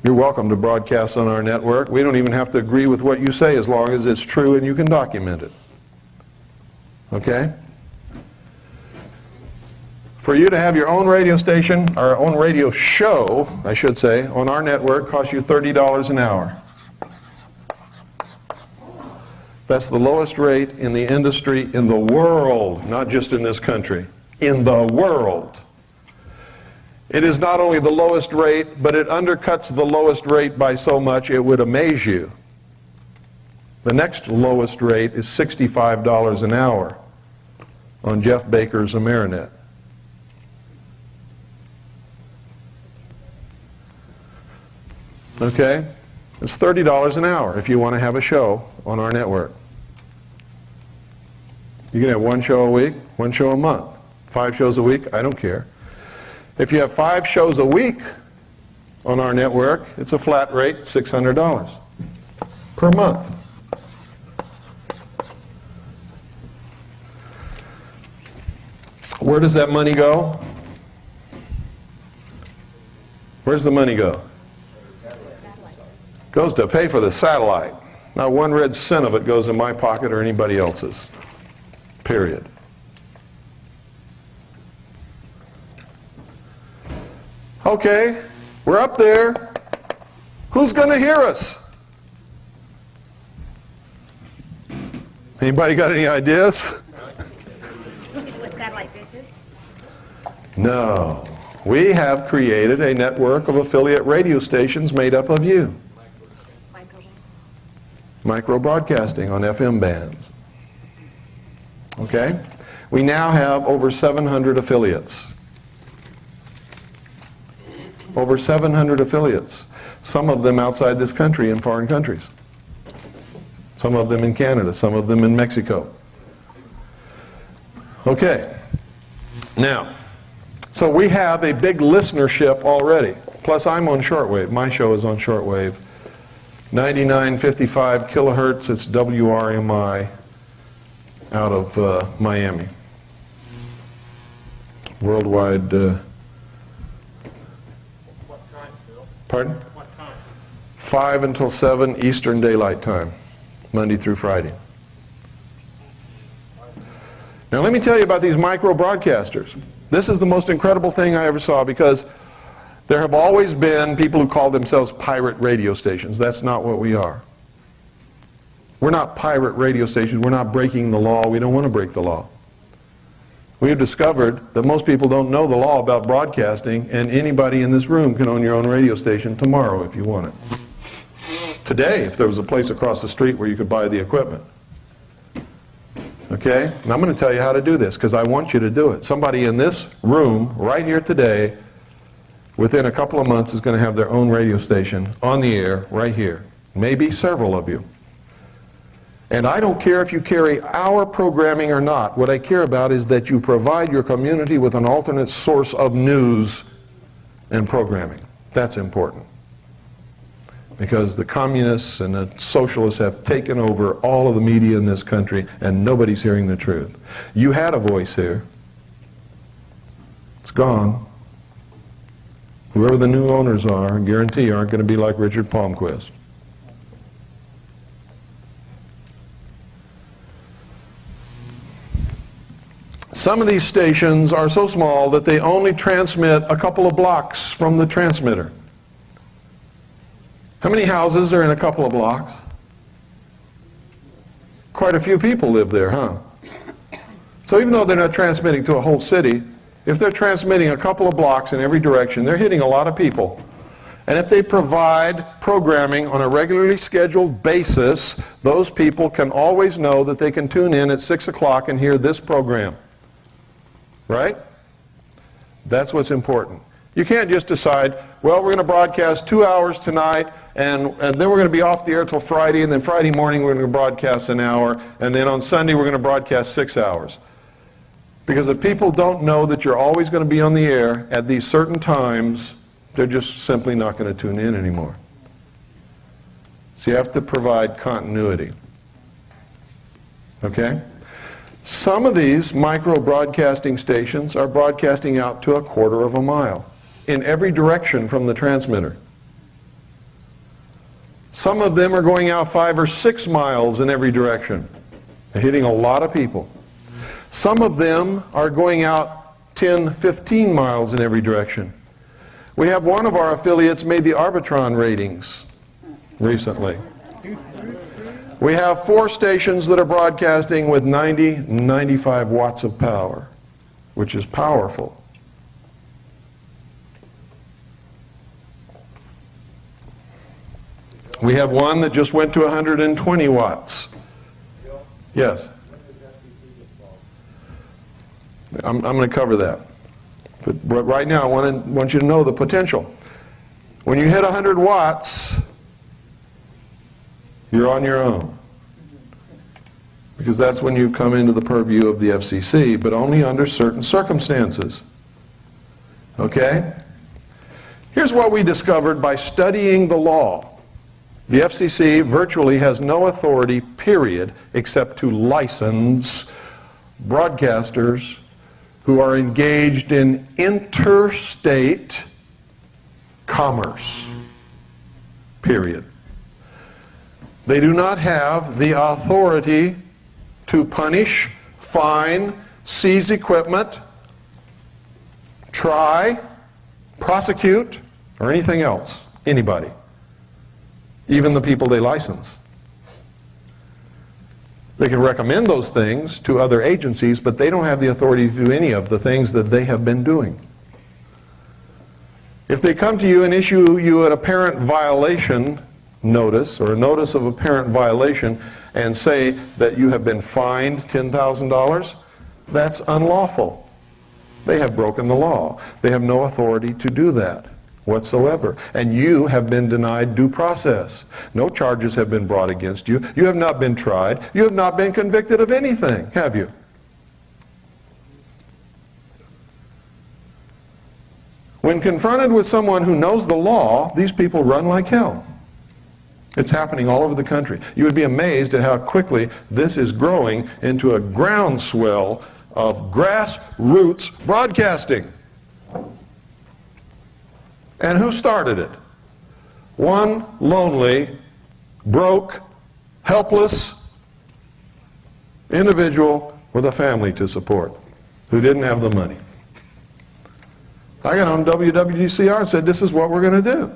you're welcome to broadcast on our network. We don't even have to agree with what you say as long as it's true and you can document it. Okay? For you to have your own radio station, or own radio show, I should say, on our network costs you $30 an hour. That's the lowest rate in the industry in the world, not just in this country, in the world. It is not only the lowest rate, but it undercuts the lowest rate by so much it would amaze you. The next lowest rate is $65 an hour on Jeff Baker's Amerinet. Okay? It's $30 an hour if you want to have a show on our network. You can have one show a week, one show a month, 5 shows a week, I don't care. If you have 5 shows a week on our network, it's a flat rate, $600 per month. Where does that money go? Where's the money go? Goes to pay for the satellite. Not one red cent of it goes in my pocket or anybody else's. Period. Okay, we're up there. Who's going to hear us? Anybody got any ideas? With satellite dishes? No. We have created a network of affiliate radio stations made up of you. Micro broadcasting on FM bands. Okay? We now have over 700 affiliates. Over 700 affiliates. Some of them outside this country in foreign countries. Some of them in Canada, some of them in Mexico. Okay. Now, so we have a big listenership already. Plus I'm on shortwave. My show is on shortwave. 9955 kilohertz, it's WRMI out of Miami. Worldwide. What time, Bill? Pardon? What time? 5 until 7 Eastern Daylight Time, Monday through Friday. Now let me tell you about these micro broadcasters. This is the most incredible thing I ever saw, because there have always been people who call themselves pirate radio stations. That's not what we are. We're not pirate radio stations. We're not breaking the law. We don't want to break the law. We have discovered that most people don't know the law about broadcasting, and anybody in this room can own your own radio station tomorrow if you want it. Today, if there was a place across the street where you could buy the equipment. Okay? And I'm going to tell you how to do this, because I want you to do it. Somebody in this room right here today, within a couple of months, is going to have their own radio station on the air right here. Maybe several of you. And I don't care if you carry our programming or not. What I care about is that you provide your community with an alternate source of news and programming. That's important. Because the communists and the socialists have taken over all of the media in this country, and nobody's hearing the truth. You had a voice here. It's gone. Whoever the new owners are, I guarantee aren't going to be like Richard Palmquist. Some of these stations are so small that they only transmit a couple of blocks from the transmitter. How many houses are in a couple of blocks? Quite a few people live there, huh? So even though they're not transmitting to a whole city, if they're transmitting a couple of blocks in every direction, they're hitting a lot of people. And if they provide programming on a regularly scheduled basis, those people can always know that they can tune in at 6 o'clock and hear this program. Right? That's what's important. You can't just decide, well, we're going to broadcast 2 hours tonight, and then we're going to be off the air till Friday, and then Friday morning we're going to broadcast an hour, and then on Sunday we're going to broadcast 6 hours. Because if people don't know that you're always going to be on the air at these certain times, they're just simply not going to tune in anymore. So you have to provide continuity. Okay? Some of these micro-broadcasting stations are broadcasting out to 1/4 mile in every direction from the transmitter. Some of them are going out 5 or 6 miles in every direction. They're hitting a lot of people. Some of them are going out 10, 15 miles in every direction. We have one of our affiliates made the Arbitron ratings recently. We have 4 stations that are broadcasting with 90, 95 watts of power, which is powerful. We have one that just went to 120 watts. Yes? I'm going to cover that. But right now, I want you to know the potential. When you hit 100 watts, you're on your own. Because that's when you've come into the purview of the FCC, but only under certain circumstances. Okay? Here's what we discovered by studying the law. The FCC virtually has no authority, period, except to license broadcasters who are engaged in interstate commerce, period. They do not have the authority to punish, fine, seize equipment, try, prosecute, or anything else, anybody, even the people they license. They can recommend those things to other agencies, but they don't have the authority to do any of the things that they have been doing. If they come to you and issue you an apparent violation notice, or a notice of apparent violation, and say that you have been fined $10,000, that's unlawful. They have broken the law. They have no authority to do that whatsoever. And you have been denied due process. No charges have been brought against you. You have not been tried. You have not been convicted of anything, have you? When confronted with someone who knows the law, these people run like hell. It's happening all over the country. You would be amazed at how quickly this is growing into a groundswell of grassroots broadcasting. And who started it? One lonely, broke, helpless individual with a family to support who didn't have the money. I got on WWDCR and said, this is what we're going to do.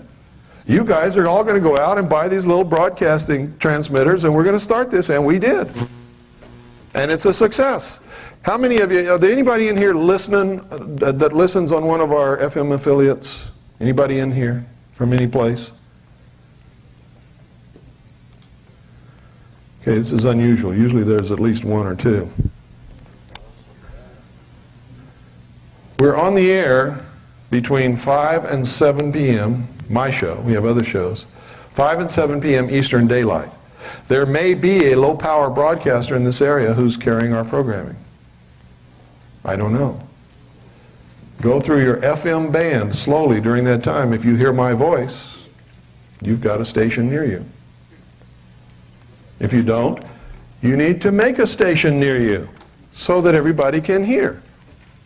You guys are all going to go out and buy these little broadcasting transmitters, and we're going to start this, and we did. And it's a success. How many of you, are there anybody in here listening that listens on one of our FM affiliates? Anybody in here from any place? Okay, this is unusual. Usually there's at least 1 or 2. We're on the air between 5 and 7 p.m., my show, we have other shows, 5 and 7 p.m. Eastern Daylight. There may be a low-power broadcaster in this area who's carrying our programming. I don't know. Go through your FM band slowly during that time. If you hear my voice, you've got a station near you. If you don't, you need to make a station near you so that everybody can hear.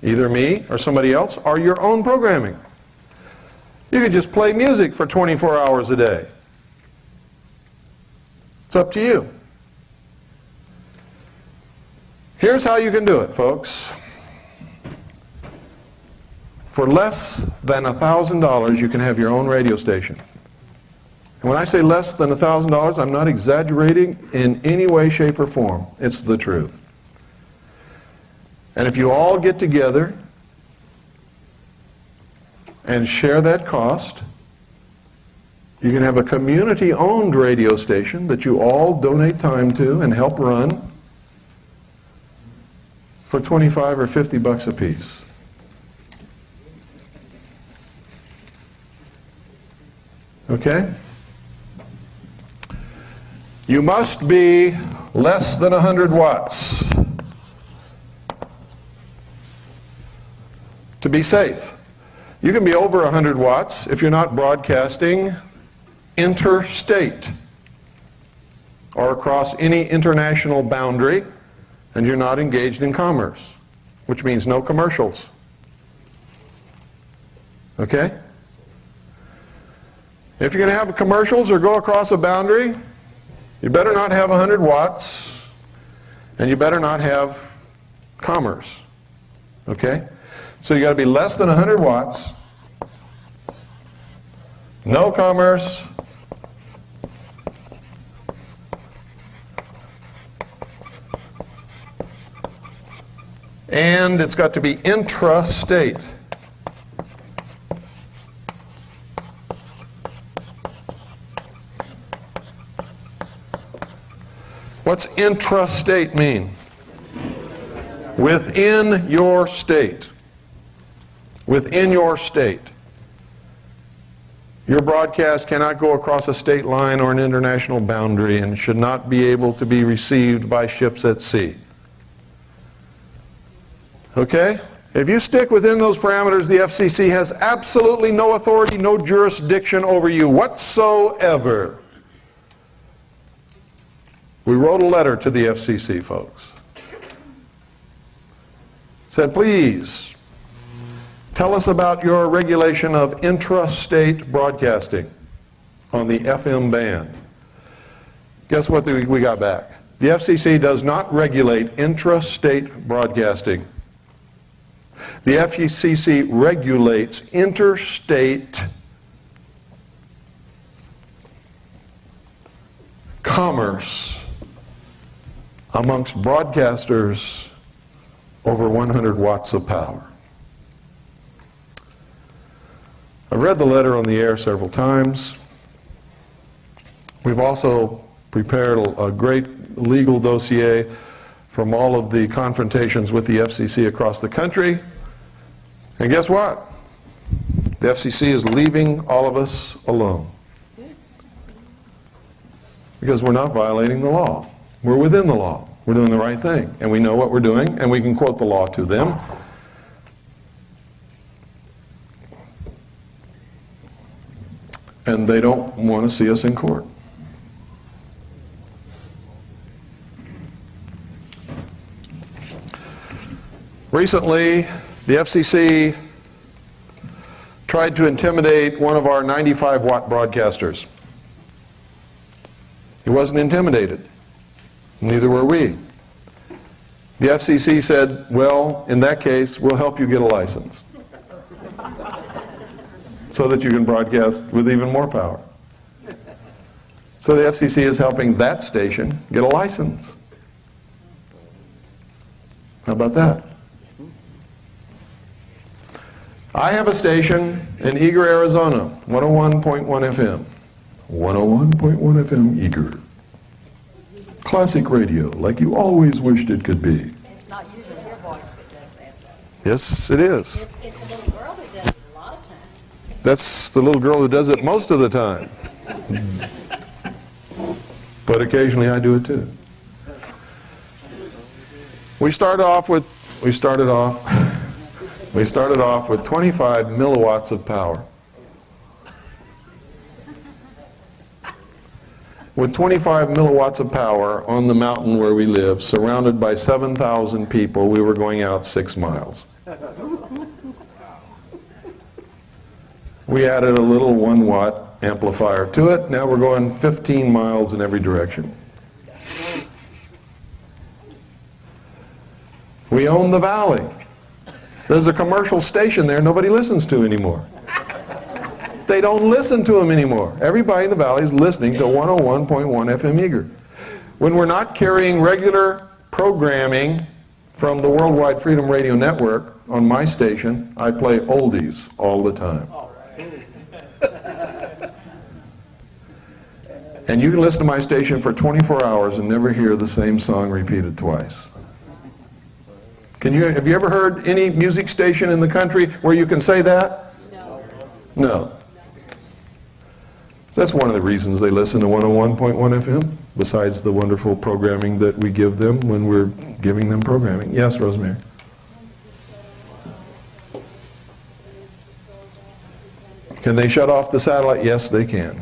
Either me or somebody else or your own programming. You could just play music for 24 hours a day. It's up to you. Here's how you can do it, folks. For less than $1,000, you can have your own radio station. And when I say less than $1,000, I'm not exaggerating in any way, shape, or form. It's the truth. And if you all get together and share that cost. You can have a community-owned radio station that you all donate time to and help run for 25 or 50 bucks a piece. Okay? You must be less than 100 watts to be safe. You can be over 100 watts if you're not broadcasting interstate or across any international boundary and you're not engaged in commerce, which means no commercials. Okay? If you're going to have commercials or go across a boundary, you better not have 100 watts and you better not have commerce. Okay? So you got to be less than 100 watts, no commerce, and it's got to be intrastate. What's intrastate mean? Within your state. Within your state. Your broadcast cannot go across a state line or an international boundary and should not be able to be received by ships at sea. Okay? If you stick within those parameters, the FCC has absolutely no authority, no jurisdiction over you whatsoever. We wrote a letter to the FCC, folks. Said, please, tell us about your regulation of intrastate broadcasting on the FM band. Guess what we got back? The FCC does not regulate intrastate broadcasting. The FCC regulates interstate commerce amongst broadcasters over 100 watts of power. I've read the letter on the air several times. We've also prepared a great legal dossier from all of the confrontations with the FCC across the country. And guess what? The FCC is leaving all of us alone. Because we're not violating the law. We're within the law. We're doing the right thing. And we know what we're doing, and we can quote the law to them. And they don't want to see us in court. Recently, the FCC tried to intimidate one of our 95-watt broadcasters. He wasn't intimidated. Neither were we. The FCC said, well, in that case, we'll help you get a license so that you can broadcast with even more power. So the FCC is helping that station get a license. How about that? I have a station in Eager, Arizona, 101.1 FM. 101.1 FM Eager. Classic radio, like you always wished it could be. It's not usually your voice that does that, though. Yes, it is. It's a little girl that does it a lot of times. That's the little girl who does it most of the time. But occasionally I do it too. We started off with 25 milliwatts of power. With 25 milliwatts of power on the mountain where we live, surrounded by 7,000 people, we were going out 6 miles. We added a little 1-watt amplifier to it. Now we're going 15 miles in every direction. We own the valley. There's a commercial station there nobody listens to anymore. They don't listen to them anymore. Everybody in the valley is listening to 101.1 FM Eager. When we're not carrying regular programming from the Worldwide Freedom Radio Network, on my station, I play oldies all the time. And you can listen to my station for 24 hours and never hear the same song repeated twice. Have you ever heard any music station in the country where you can say that? No. No. So that's one of the reasons they listen to 101.1 FM, besides the wonderful programming that we give them when we're giving them programming. Yes, Rosemary? Can they shut off the satellite? Yes, they can.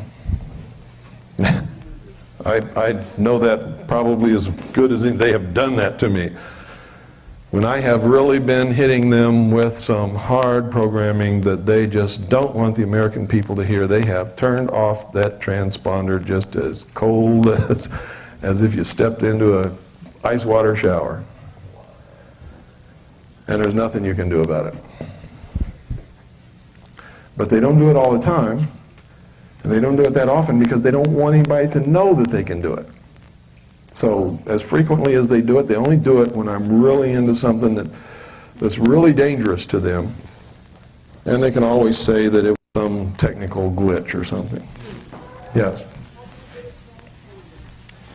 I know that probably as good as they have done that to me. When I have really been hitting them with some hard programming that they just don't want the American people to hear, they have turned off that transponder just as cold as if you stepped into an ice water shower. And there's nothing you can do about it. But they don't do it all the time, and they don't do it that often because they don't want anybody to know that they can do it. So as frequently as they do it, they only do it when I'm really into something that's really dangerous to them. And they can always say that it was some technical glitch or something. Yes?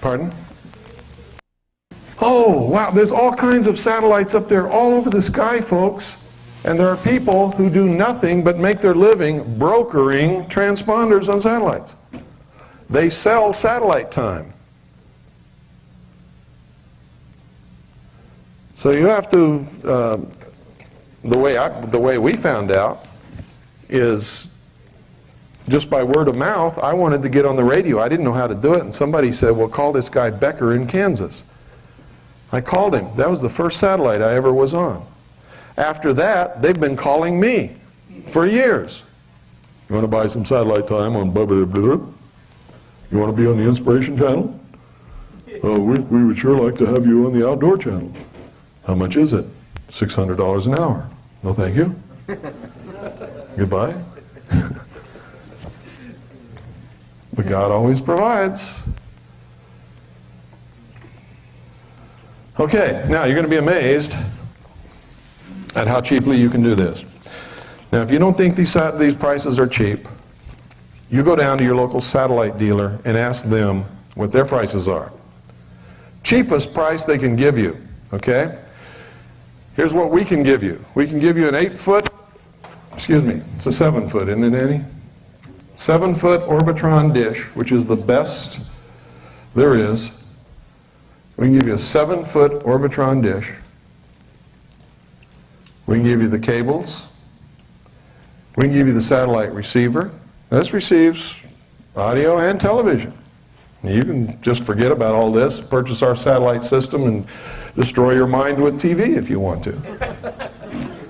Pardon? Oh, wow, there's all kinds of satellites up there all over the sky, folks. And there are people who do nothing but make their living brokering transponders on satellites. They sell satellite time. So you have to, the way we found out is just by word of mouth. I wanted to get on the radio. I didn't know how to do it, and somebody said, well, call this guy Becker in Kansas. I called him. That was the first satellite I ever was on. After that, they've been calling me for years. You want to buy some satellite time on blah, blah, blah, blah? You want to be on the Inspiration channel? We would sure like to have you on the Outdoor channel. How much is it? $600 an hour. No, thank you. Goodbye. But God always provides. Okay, now you're going to be amazed at how cheaply you can do this. Now, if you don't think these prices are cheap, you go down to your local satellite dealer and ask them what their prices are. Cheapest price they can give you, okay? Here's what we can give you. We can give you an 8-foot, excuse me, it's a 7-foot, isn't it, Annie? 7-foot Orbitron dish, which is the best there is. We can give you a 7-foot Orbitron dish. We can give you the cables. We can give you the satellite receiver. This receives audio and television. You can just forget about all this, purchase our satellite system, and destroy your mind with TV if you want to.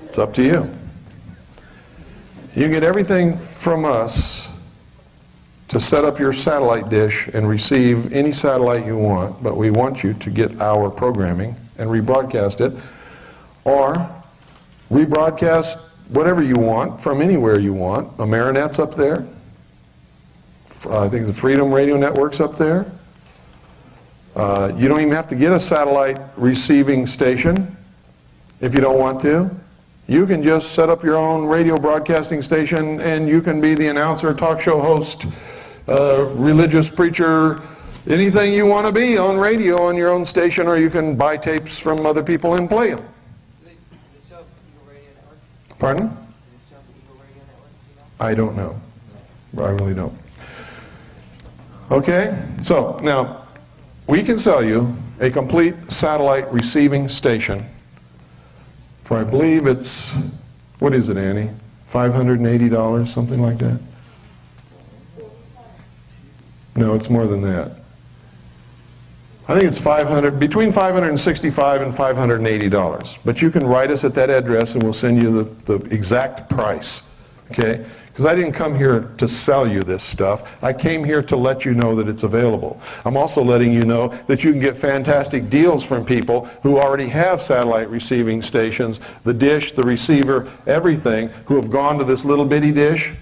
It's up to you. You get everything from us to set up your satellite dish and receive any satellite you want, but we want you to get our programming and rebroadcast it, or rebroadcast whatever you want from anywhere you want. Marinette's up there. I think the Freedom Radio Network's up there. You don't even have to get a satellite receiving station if you don't want to. You can just set up your own radio broadcasting station, and you can be the announcer, talk show host, religious preacher, anything you want to be on radio on your own station, or you can buy tapes from other people and play them. Pardon? I don't know. I really don't. Okay, so now we can sell you a complete satellite receiving station for, I believe it's, what is it, Annie? $580, something like that? No, it's more than that. I think it's between $565 and $580. But you can write us at that address and we'll send you the exact price. Okay? Because I didn't come here to sell you this stuff. I came here to let you know that it's available. I'm also letting you know that you can get fantastic deals from people who already have satellite receiving stations, the dish, the receiver, everything, who have gone to this little bitty dish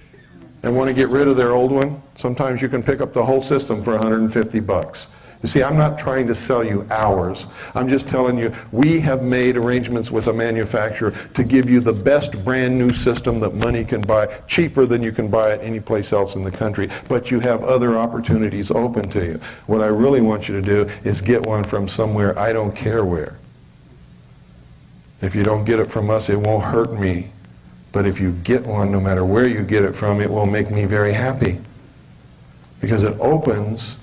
and want to get rid of their old one. Sometimes you can pick up the whole system for $150. You see, I'm not trying to sell you ours. I'm just telling you, we have made arrangements with a manufacturer to give you the best brand new system that money can buy, cheaper than you can buy it any place else in the country. But you have other opportunities open to you. What I really want you to do is get one from somewhere, I don't care where. If you don't get it from us, it won't hurt me. But if you get one, no matter where you get it from, it will make me very happy. Because it opens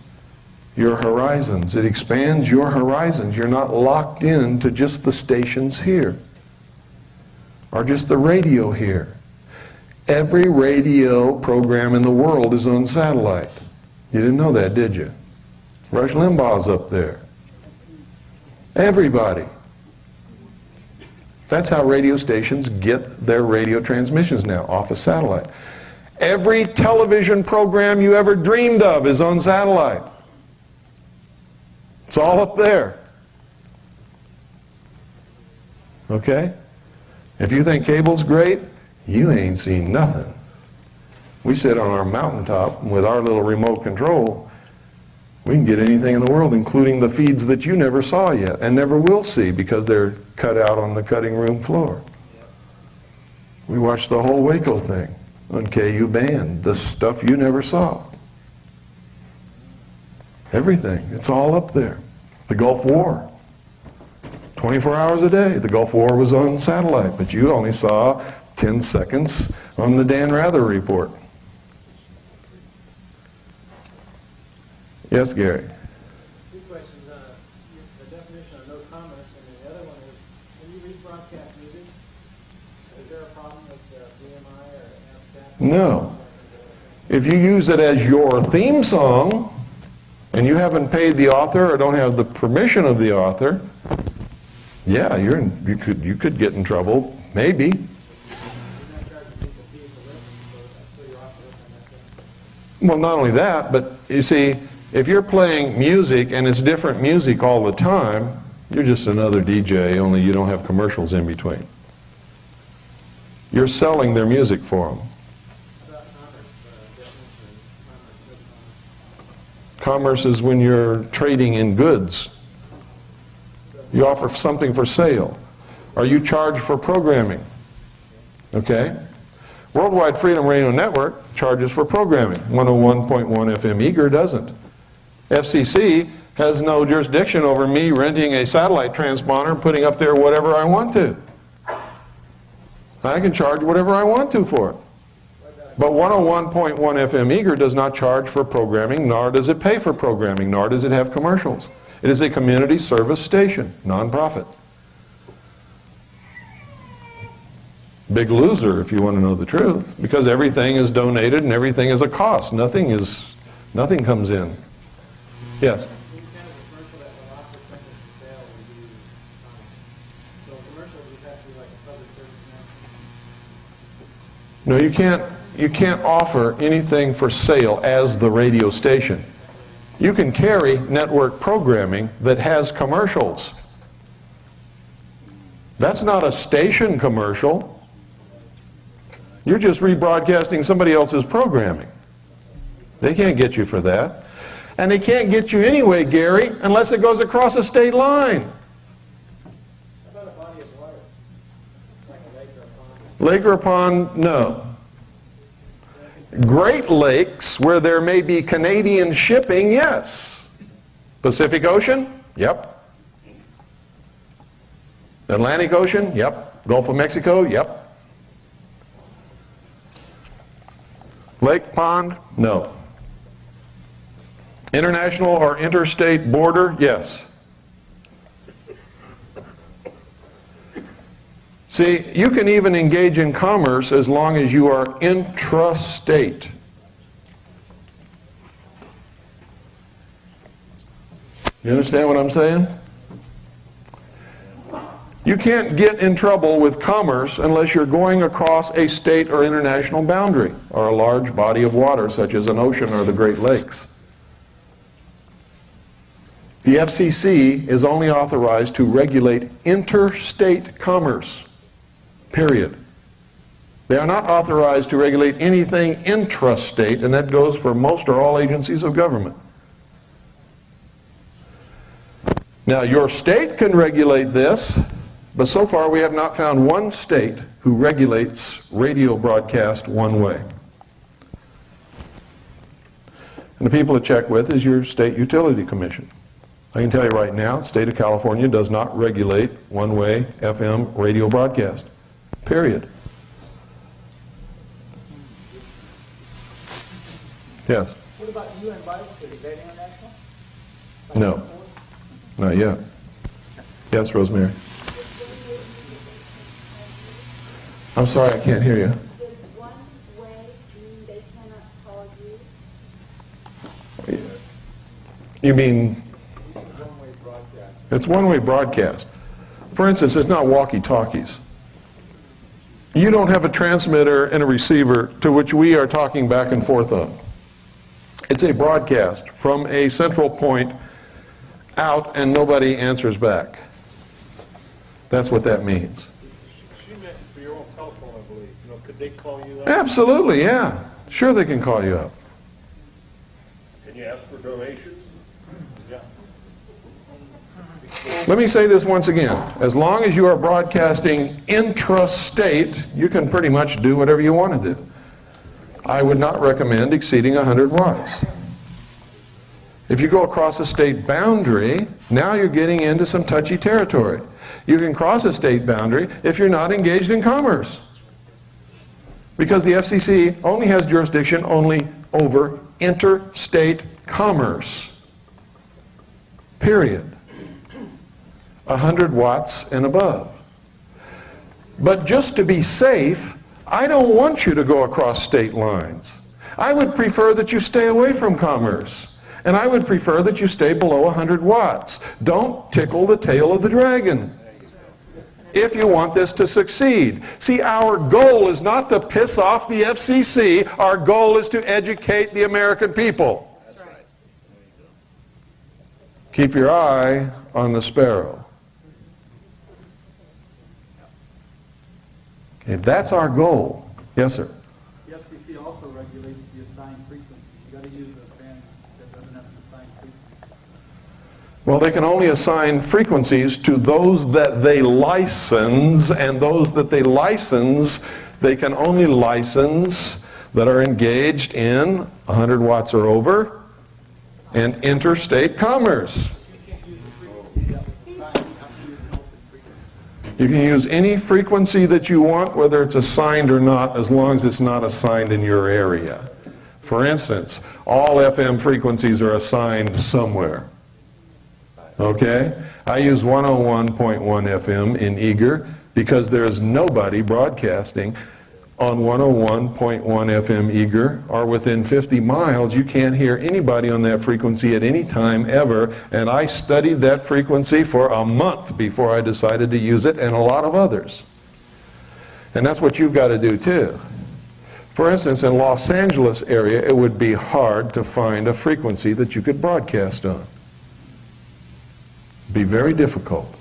your horizons. It expands your horizons. You're not locked in to just the stations here or just the radio here. Every radio program in the world is on satellite. You didn't know that, did you? Rush Limbaugh's up there. Everybody. That's how radio stations get their radio transmissions now, off a satellite. Every television program you ever dreamed of is on satellite. It's all up there. Okay? If you think cable's great, you ain't seen nothing. We sit on our mountaintop with our little remote control. We can get anything in the world, including the feeds that you never saw yet and never will see because they're cut out on the cutting room floor. We watched the whole Waco thing on KU band, the stuff you never saw. Everything. It's all up there. The Gulf War. 24 hours a day. The Gulf War was on satellite, but you only saw 10 seconds on the Dan Rather report. Yes, Gary? Two questions. The definition of no commerce, and the other one is, when you read broadcast music, is there a problem with BMI or ASCAP? No. If you use it as your theme song, and you haven't paid the author or don't have the permission of the author, yeah, you could get in trouble, maybe. Well, not only that, but you see, if you're playing music and it's different music all the time, you're just another DJ, only you don't have commercials in between. You're selling their music for them. Commerce is when you're trading in goods. You offer something for sale. Or you charge for programming. Okay? Worldwide Freedom Radio Network charges for programming. 101.1 FM Eager doesn't. FCC has no jurisdiction over me renting a satellite transponder and putting up there whatever I want to. I can charge whatever I want to for it. But 101.1 FM Eager does not charge for programming, nor does it pay for programming, nor does it have commercials. It is a community service station, non-profit. Big loser, if you want to know the truth, because everything is donated and everything is a cost. Nothing comes in. Yes? No, you can't offer anything for sale as the radio station. You can carry network programming that has commercials. That's not a station commercial. You're just rebroadcasting somebody else's programming. They can't get you for that. And they can't get you anyway, Gary, unless it goes across a state line. How about a body of water? Like a lake or a pond? Lake or a pond, no. Great Lakes, where there may be Canadian shipping, yes. Pacific Ocean? Yep. Atlantic Ocean? Yep. Gulf of Mexico? Yep. Lake, pond? No. International or interstate border? Yes. See, you can even engage in commerce as long as you are intrastate. You understand what I'm saying? You can't get in trouble with commerce unless you're going across a state or international boundary or a large body of water such as an ocean or the Great Lakes. The FCC is only authorized to regulate interstate commerce. Period. They are not authorized to regulate anything intrastate, and that goes for most or all agencies of government. Now, your state can regulate this, but so far we have not found one state who regulates radio broadcast one way. And the people to check with is your state utility commission. I can tell you right now, the state of California does not regulate one-way FM radio broadcast, period. Yes? What about UN Bible Study? Is that international? No, not yet. Yes, Rosemary? I'm sorry, I can't hear you. Does one way mean they cannot call you? You mean, One-way broadcast. it's one-way broadcast. For instance, it's not walkie-talkies. You don't have a transmitter and a receiver to which we are talking back and forth on. It's a broadcast from a central point out and nobody answers back. That's what that means. She meant for your own telephone, I believe. You know, could they call you up? Absolutely, yeah. Sure they can call you up. Can you ask for donations? Yeah. Let me say this once again. As long as you are broadcasting intrastate, you can pretty much do whatever you want to do. I would not recommend exceeding 100 watts. If you go across a state boundary, now you're getting into some touchy territory. You can cross a state boundary if you're not engaged in commerce. Because the FCC only has jurisdiction only over interstate commerce. Period. 100 watts and above. But just to be safe, I don't want you to go across state lines. I would prefer that you stay away from commerce. And I would prefer that you stay below 100 watts. Don't tickle the tail of the dragon if you want this to succeed. See, our goal is not to piss off the FCC. Our goal is to educate the American people. That's right. Keep your eye on the sparrow. Okay, that's our goal. Yes, sir. The FCC also regulates the assigned frequencies. You got to use a band that doesn't have an assigned frequency. Well, they can only assign frequencies to those that they license, and those that they license, they can only license that are engaged in 100 watts or over and interstate commerce. You can't use a frequency that was assigned. You have to use an open frequency. You can use any frequency that you want, whether it's assigned or not, as long as it's not assigned in your area. For instance, all FM frequencies are assigned somewhere. Okay? I use 101.1 FM in Eager because there is nobody broadcasting on 101.1 FM Eager, or within 50 miles. You can't hear anybody on that frequency at any time ever, and I studied that frequency for a month before I decided to use it, and a lot of others. And that's what you've got to do too. For instance, in Los Angeles area, it would be hard to find a frequency that you could broadcast on. Be very difficult,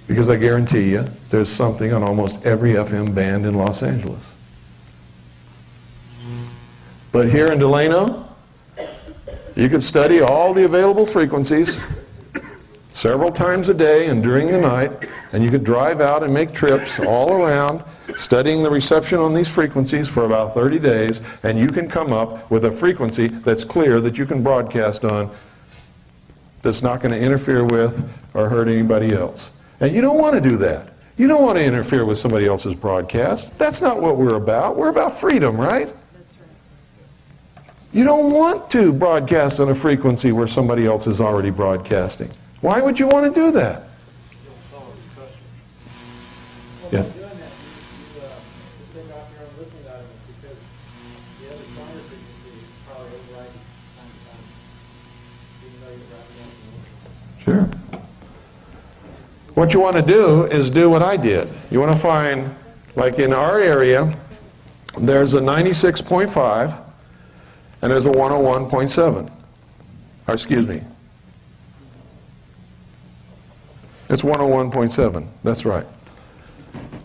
because I guarantee you there's something on almost every FM band in Los Angeles. But here in Delano, you could study all the available frequencies several times a day and during the night, and you could drive out and make trips all around studying the reception on these frequencies for about 30 days, and you can come up with a frequency that's clear that you can broadcast on, that's not going to interfere with or hurt anybody else. And you don't want to do that. You don't want to interfere with somebody else's broadcast. That's not what we're about. We're about freedom, right? That's right. You don't want to broadcast on a frequency where somebody else is already broadcasting. Why would you want to do that? Yeah. By doing that, you take off your own listening items because the other stronger frequency is probably overriding time to time, even though you're wrapping up the Sure. What you want to do is do what I did. You want to find, like in our area, there's a 96.5 and there's a 101.7. Or excuse me. It's 101.7. That's right.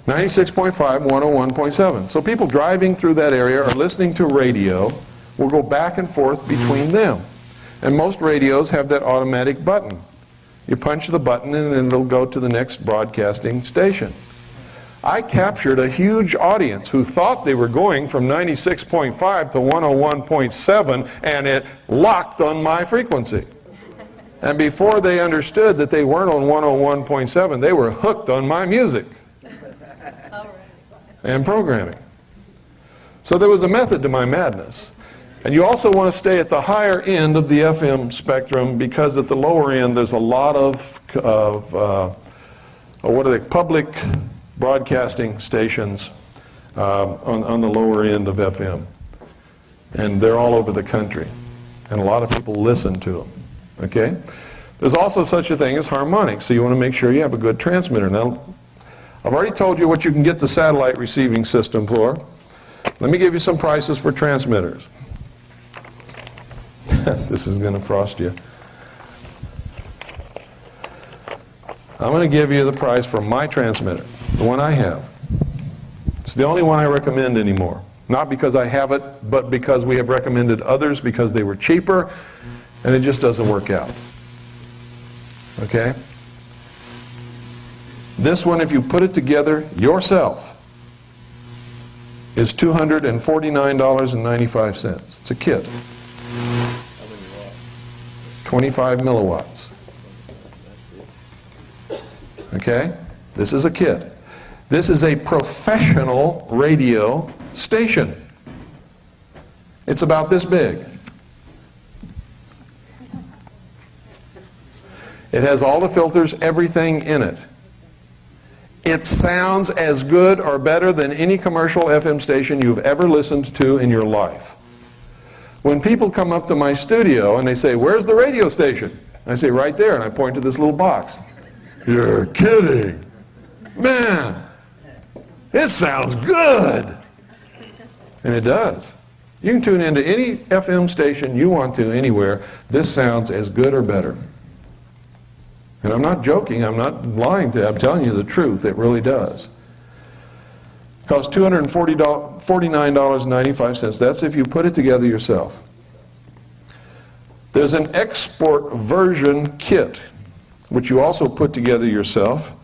96.5, 101.7. So people driving through that area or listening to radio will go back and forth between them. And most radios have that automatic button. You punch the button and it'll go to the next broadcasting station. I captured a huge audience who thought they were going from 96.5 to 101.7, and it locked on my frequency. And before they understood that they weren't on 101.7, they were hooked on my music and programming. So there was a method to my madness. And you also want to stay at the higher end of the FM spectrum, because at the lower end there's a lot of what are they, public broadcasting stations on the lower end of FM. And they're all over the country. And a lot of people listen to them. Okay? There's also such a thing as harmonics, so you want to make sure you have a good transmitter. Now, I've already told you what you can get the satellite receiving system for. Let me give you some prices for transmitters. This is going to frost you. I'm going to give you the price for my transmitter, the one I have. It's the only one I recommend anymore. Not because I have it, but because we have recommended others because they were cheaper, and it just doesn't work out. Okay? This one, if you put it together yourself, is $249.95. It's a kit. 25 milliwatts. Okay? This is a kit. This is a professional radio station. It's about this big. It has all the filters, everything in it. It sounds as good or better than any commercial FM station you've ever listened to in your life. When people come up to my studio and they say, "Where's the radio station?" I say, "Right there," and I point to this little box. "You're kidding. Man, it sounds good." And it does. You can tune into any FM station you want to anywhere. This sounds as good or better. And I'm not joking, I'm not lying to you, I'm telling you the truth, it really does. It costs $249.95, that's if you put it together yourself. There's an export version kit, which you also put together yourself,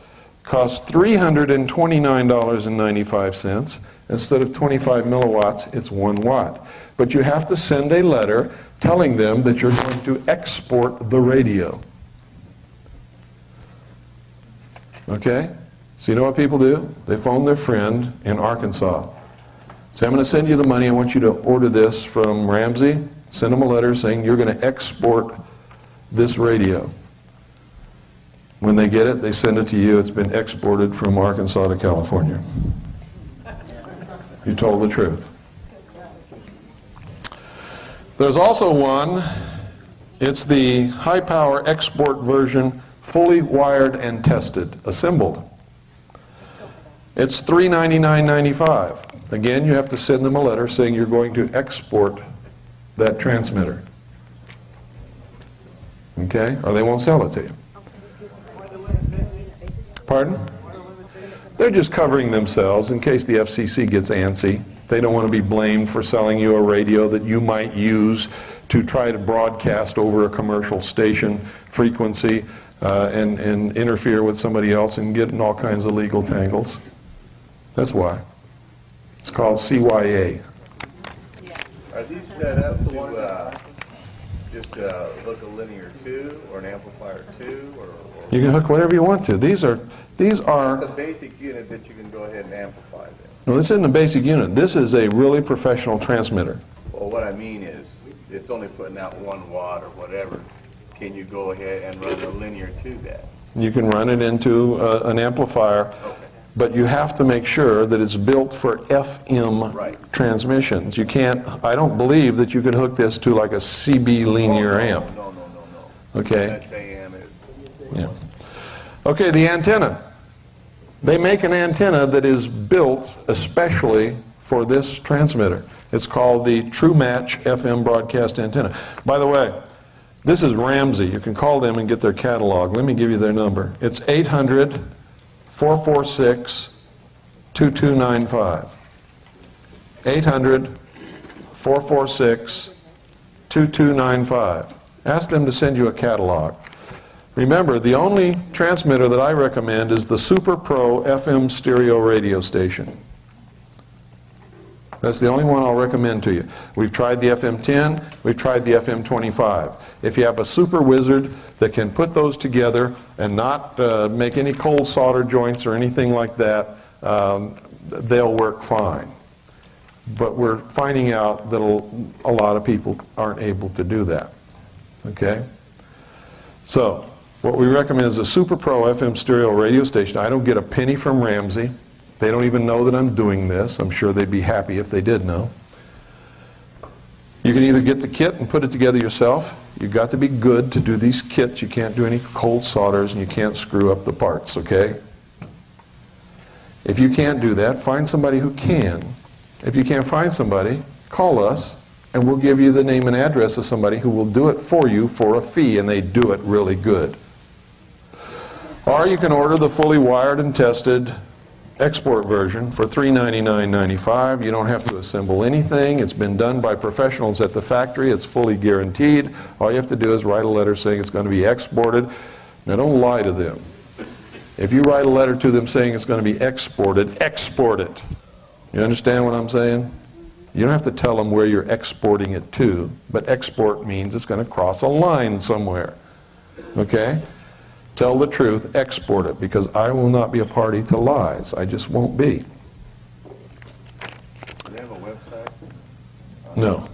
costs $329.95. Instead of 25 milliwatts, it's 1 watt. But you have to send a letter telling them that you're going to export the radio. Okay? So you know what people do? They phone their friend in Arkansas. Say, "I'm going to send you the money. I want you to order this from Ramsey." Send them a letter saying you're going to export this radio. When they get it, they send it to you. It's been exported from Arkansas to California. You told the truth. There's also one. It's the high-power export version, fully wired and tested, assembled. It's $399.95. Again, you have to send them a letter saying you're going to export that transmitter. Okay? Or they won't sell it to you. Pardon? They're just covering themselves in case the FCC gets antsy. They don't want to be blamed for selling you a radio that you might use to try to broadcast over a commercial station frequency and interfere with somebody else and get in all kinds of legal tangles. That's why. It's called CYA. Are these set up to just hook a linear 2 or an amplifier 2? Or You can hook whatever you want to. These are the basic unit that you can go ahead and amplify then? No, this isn't a basic unit. This is a really professional transmitter. Well, what I mean is, it's only putting out 1 watt or whatever. Can you go ahead and run a linear to that? You can run it into an amplifier, Okay. but you have to make sure that it's built for FM transmissions. You can't, I don't believe that you could hook this to like a CB linear amp. No. Okay. That's AM is. Yeah. Okay, the antenna. They make an antenna that is built especially for this transmitter. It's called the True Match FM broadcast antenna. By the way, this is Ramsey. You can call them and get their catalog. Let me give you their number. It's 800-446-2295. 800-446-2295. Ask them to send you a catalog. Remember, the only transmitter that I recommend is the Super Pro FM stereo radio station. That's the only one I'll recommend to you. We've tried the FM10, we've tried the FM25. If you have a super wizard that can put those together and not make any cold solder joints or anything like that, they'll work fine. But we're finding out that a lot of people aren't able to do that. Okay? So, what we recommend is a Super Pro FM stereo radio station. I don't get a penny from Ramsey. They don't even know that I'm doing this. I'm sure they'd be happy if they did know. You can either get the kit and put it together yourself. You've got to be good to do these kits. You can't do any cold solders and you can't screw up the parts, okay? If you can't do that, find somebody who can. If you can't find somebody, call us and we'll give you the name and address of somebody who will do it for you for a fee, and they do it really good. Or you can order the fully wired and tested export version for $399.95. You don't have to assemble anything. It's been done by professionals at the factory. It's fully guaranteed. All you have to do is write a letter saying it's going to be exported. Now don't lie to them. If you write a letter to them saying it's going to be exported, export it. You understand what I'm saying? You don't have to tell them where you're exporting it to, but export means it's going to cross a line somewhere. Okay? Tell the truth, export it, because I will not be a party to lies. I just won't be. Do you have a website? No.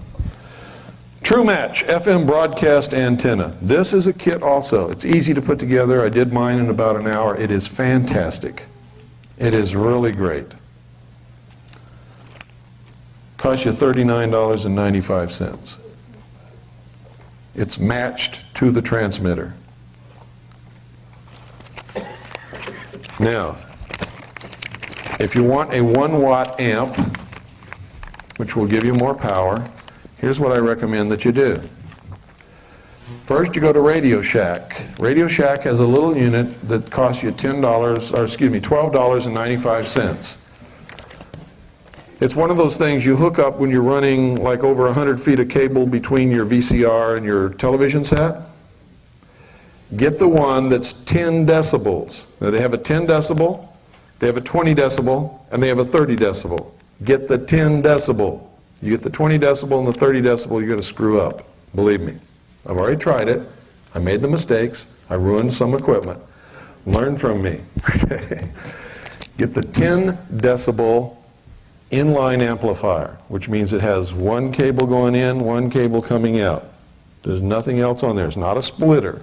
True Match FM broadcast antenna. This is a kit also. It's easy to put together. I did mine in about an hour. It is fantastic. It is really great. Costs you $39.95. It's matched to the transmitter. Now, if you want a 1-watt amp, which will give you more power, here's what I recommend that you do. First, you go to Radio Shack. Radio Shack has a little unit that costs you $12.95. It's one of those things you hook up when you're running like over 100 feet of cable between your VCR and your television set. Get the one that's 10 decibels. Now they have a 10 decibel, they have a 20 decibel, and they have a 30 decibel. Get the 10 decibel. You get the 20 decibel and the 30 decibel, you're going to screw up. Believe me. I've already tried it. I made the mistakes. I ruined some equipment. Learn from me. Get the 10 decibel inline amplifier, which means it has one cable going in, one cable coming out. There's nothing else on there. It's not a splitter.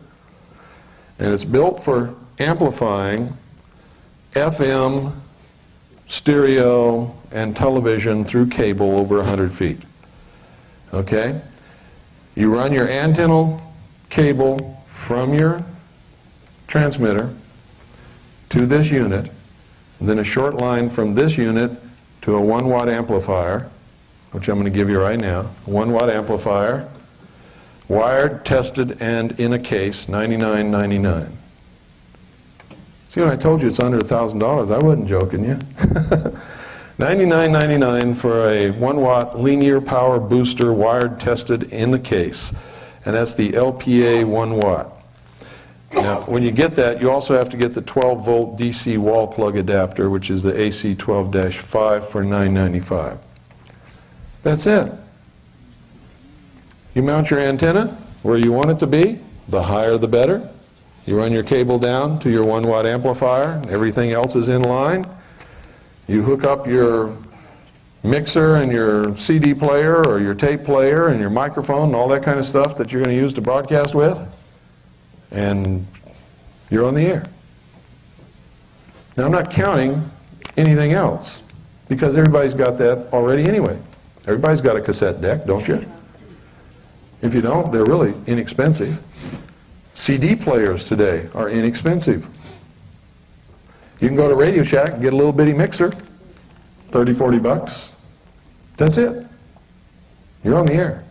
And it's built for amplifying FM, stereo, and television through cable over 100 feet. Okay? You run your antenna cable from your transmitter to this unit, and then a short line from this unit to a 1-watt amplifier, which I'm going to give you right now. 1-watt amplifier, wired, tested, and in a case, $99.99. See, when I told you it's under $1,000, I wasn't joking you. $99.99 for a 1-watt linear power booster, wired, tested, in the case. And that's the LPA 1-watt. Now, when you get that, you also have to get the 12-volt DC wall plug adapter, which is the AC 12-5 for $9.95. That's it. You mount your antenna where you want it to be. The higher the better. You run your cable down to your 1-watt amplifier. Everything else is in line. You hook up your mixer and your CD player or your tape player and your microphone and all that kind of stuff that you're going to use to broadcast with, and you're on the air. Now, I'm not counting anything else because everybody's got that already anyway. Everybody's got a cassette deck, don't you? If you don't, they're really inexpensive. CD players today are inexpensive. You can go to Radio Shack and get a little bitty mixer, 30, 40 bucks. That's it. You're on the air.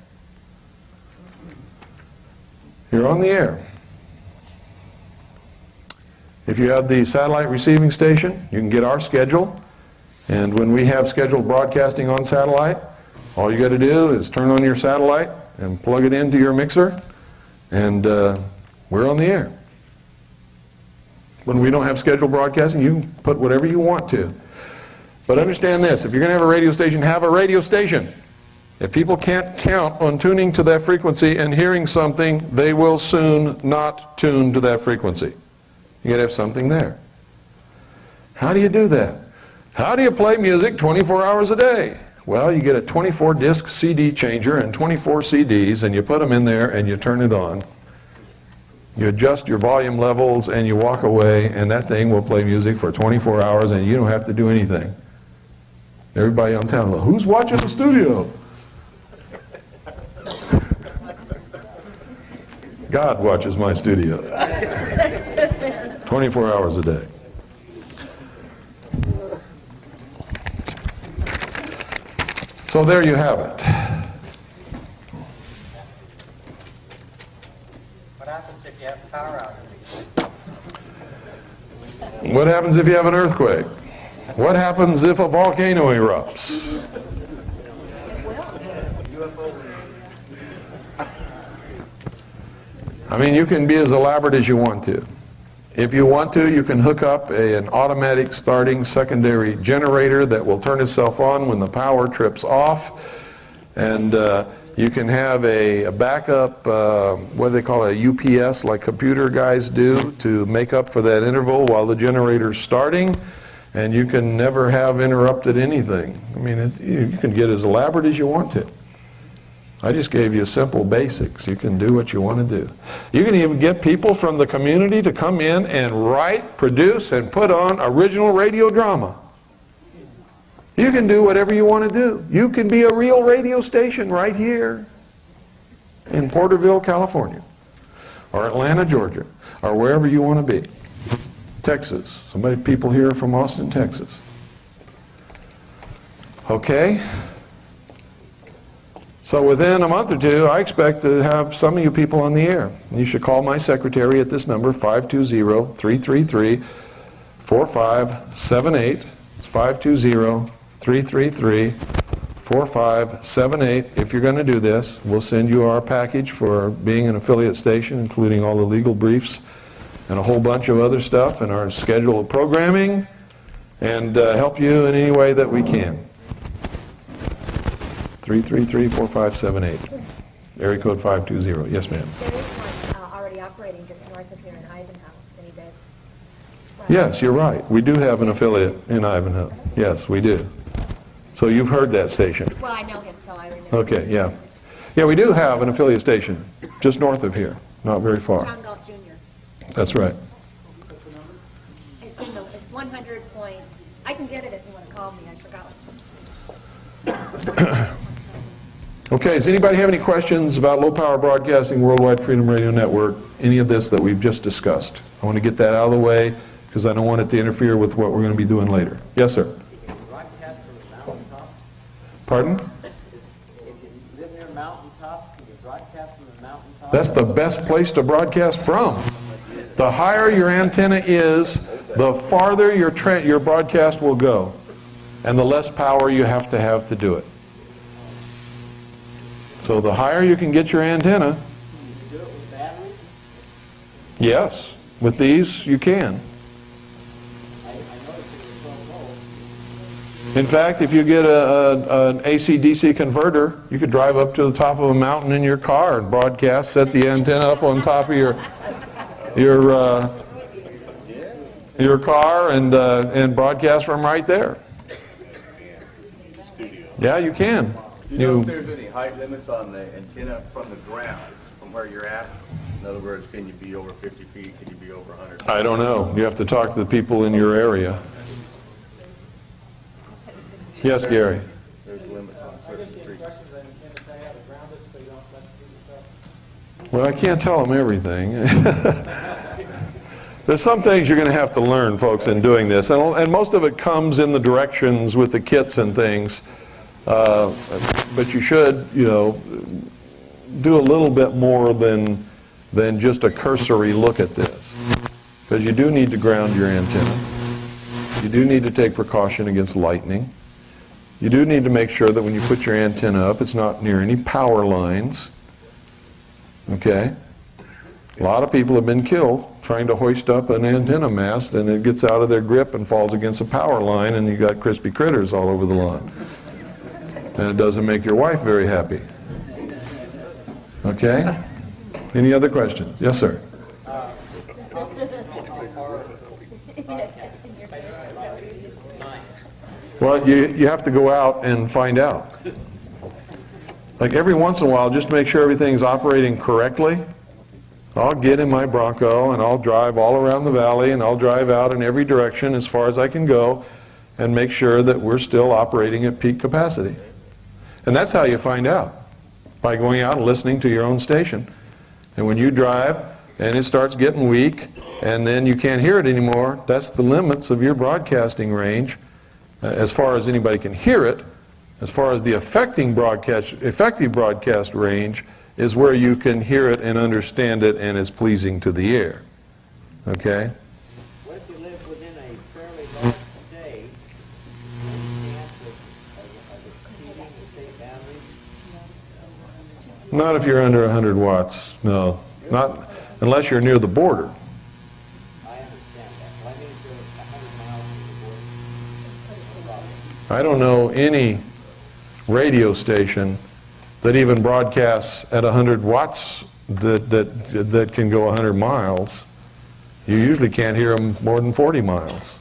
You're on the air. If you have the satellite receiving station, you can get our schedule. And when we have scheduled broadcasting on satellite, all you got to do is turn on your satellite and plug it into your mixer, and we're on the air. When we don't have scheduled broadcasting, you can put whatever you want to. But understand this, if you're going to have a radio station, have a radio station. If people can't count on tuning to that frequency and hearing something, they will soon not tune to that frequency. You got to have something there. How do you do that? How do you play music 24 hours a day? Well, you get a 24-disc CD changer and 24 CDs, and you put them in there and you turn it on. You adjust your volume levels and you walk away, and that thing will play music for 24 hours and you don't have to do anything. Everybody on town, well, who's watching the studio? God watches my studio. 24 hours a day. So there you have it. What happens if you have power outage? What happens if you have an earthquake? What happens if a volcano erupts? I mean, you can be as elaborate as you want to. If you want to, you can hook up an automatic starting secondary generator that will turn itself on when the power trips off. And you can have a backup, what do they call it, a UPS, like computer guys do, to make up for that interval while the generator's starting. And you can never have interrupted anything. I mean, you can get as elaborate as you want to. I just gave you simple basics. You can do what you want to do. You can even get people from the community to come in and write, produce, and put on original radio drama. You can do whatever you want to do. You can be a real radio station right here in Porterville, California, or Atlanta, Georgia, or wherever you want to be. Texas. People here are from Austin, Texas. Okay? So within a month or two, I expect to have some of you people on the air. You should call my secretary at this number, 520-333-4578. It's 520-333-4578. If you're going to do this, we'll send you our package for being an affiliate station, including all the legal briefs and a whole bunch of other stuff, and our schedule of programming, and help you in any way that we can. 333-4578. Area code 520. Yes, ma'am. There is one already operating just north of here in Ivanhoe, and he does. Yes, you're right. We do have an affiliate in Ivanhoe. Yes, we do. So you've heard that station. Well, I know him, so I remember. Okay, yeah. Yeah, we do have an affiliate station just north of here, not very far. John Golf Jr. That's right. It's 100 point. I can get it if you want to call me. I forgot. Okay, does anybody have any questions about low power broadcasting, Worldwide Freedom Radio Network, any of this that we've just discussed? I want to get that out of the way because I don't want it to interfere with what we're going to be doing later. Yes, sir. Broadcast from the mountaintop? Pardon? If you live near a mountaintop, can you broadcast from the mountaintop? That's the best place to broadcast from. The higher your antenna is, the farther your broadcast will go, and the less power you have to do it. So the higher you can get your antenna, Can you do it with batteries? yes, with these you can. I noticed it was so low. In fact, if you get an AC-DC converter, you could drive up to the top of a mountain in your car and broadcast, set the antenna up on top of your car and broadcast from right there. Yeah, you can. Do you know if there's any height limits on the antenna from the ground, from where you're at? In other words, can you be over 50 feet? Can you be over 100 feet? I don't know. You have to talk to the people in your area. Yes, Gary. There's limits on I certain guess the frequencies. instructions on you can't tell you how to ground it so you don't electrocute yourself. Well, I can't tell them everything. There's some things you're going to have to learn, folks, in doing this. And most of it comes in the directions with the kits and things. But you should, do a little bit more than just a cursory look at this. Because you do need to ground your antenna. You do need to take precaution against lightning. You do need to make sure that when you put your antenna up, it's not near any power lines. Okay? A lot of people have been killed trying to hoist up an antenna mast, and it gets out of their grip and falls against a power line, and you got crispy critters all over the lawn. And it doesn't make your wife very happy. Okay? Any other questions? Yes, sir. Well, you have to go out and find out. Like every once in a while, just to make sure everything's operating correctly, I'll get in my Bronco and I'll drive all around the valley and I'll drive out in every direction as far as I can go and make sure that we're still operating at peak capacity. And that's how you find out, by going out and listening to your own station. And when you drive and it starts getting weak and then you can't hear it anymore, that's the limits of your broadcasting range as far as anybody can hear it. As far as the effective broadcast range is where you can hear it and understand it and is pleasing to the ear. Okay? What if you live within a fairly large state? Any chance of exceeding the state boundaries? Not if you're under 100 watts, no. Not unless you're near the border. I understand that. Well, I mean, if you're 100 miles from the border. I don't know any radio station that even broadcasts at 100 watts that can go 100 miles. You usually can't hear them more than 40 miles.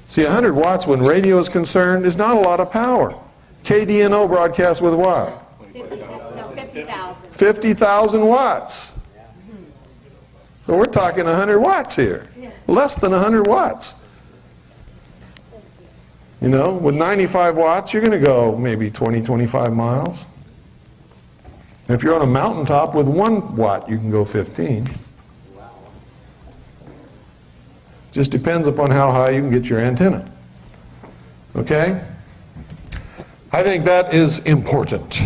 See, 100 watts when radio is concerned is not a lot of power. KDNO broadcasts with what? 50,000. 50,000 watts. So we're talking 100 watts here. Less than 100 watts. You know, with 95 watts, you're going to go maybe 20, 25 miles. If you're on a mountaintop with 1 watt, you can go 15. Just depends upon how high you can get your antenna. Okay? I think that is important,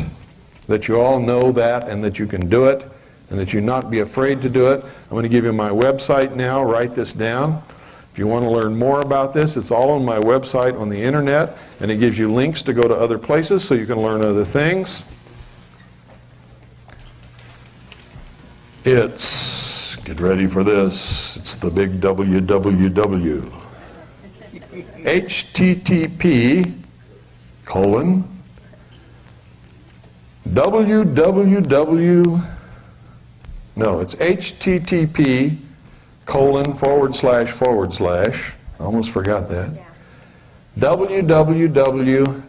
that you all know that and that you can do it and that you not be afraid to do it. I'm going to give you my website now. Write this down. If you want to learn more about this, it's all on my website on the internet, and it gives you links to go to other places so you can learn other things. It's, get ready for this, it's the big www. http://www, no, it's http:// I almost forgot that. Yeah. www.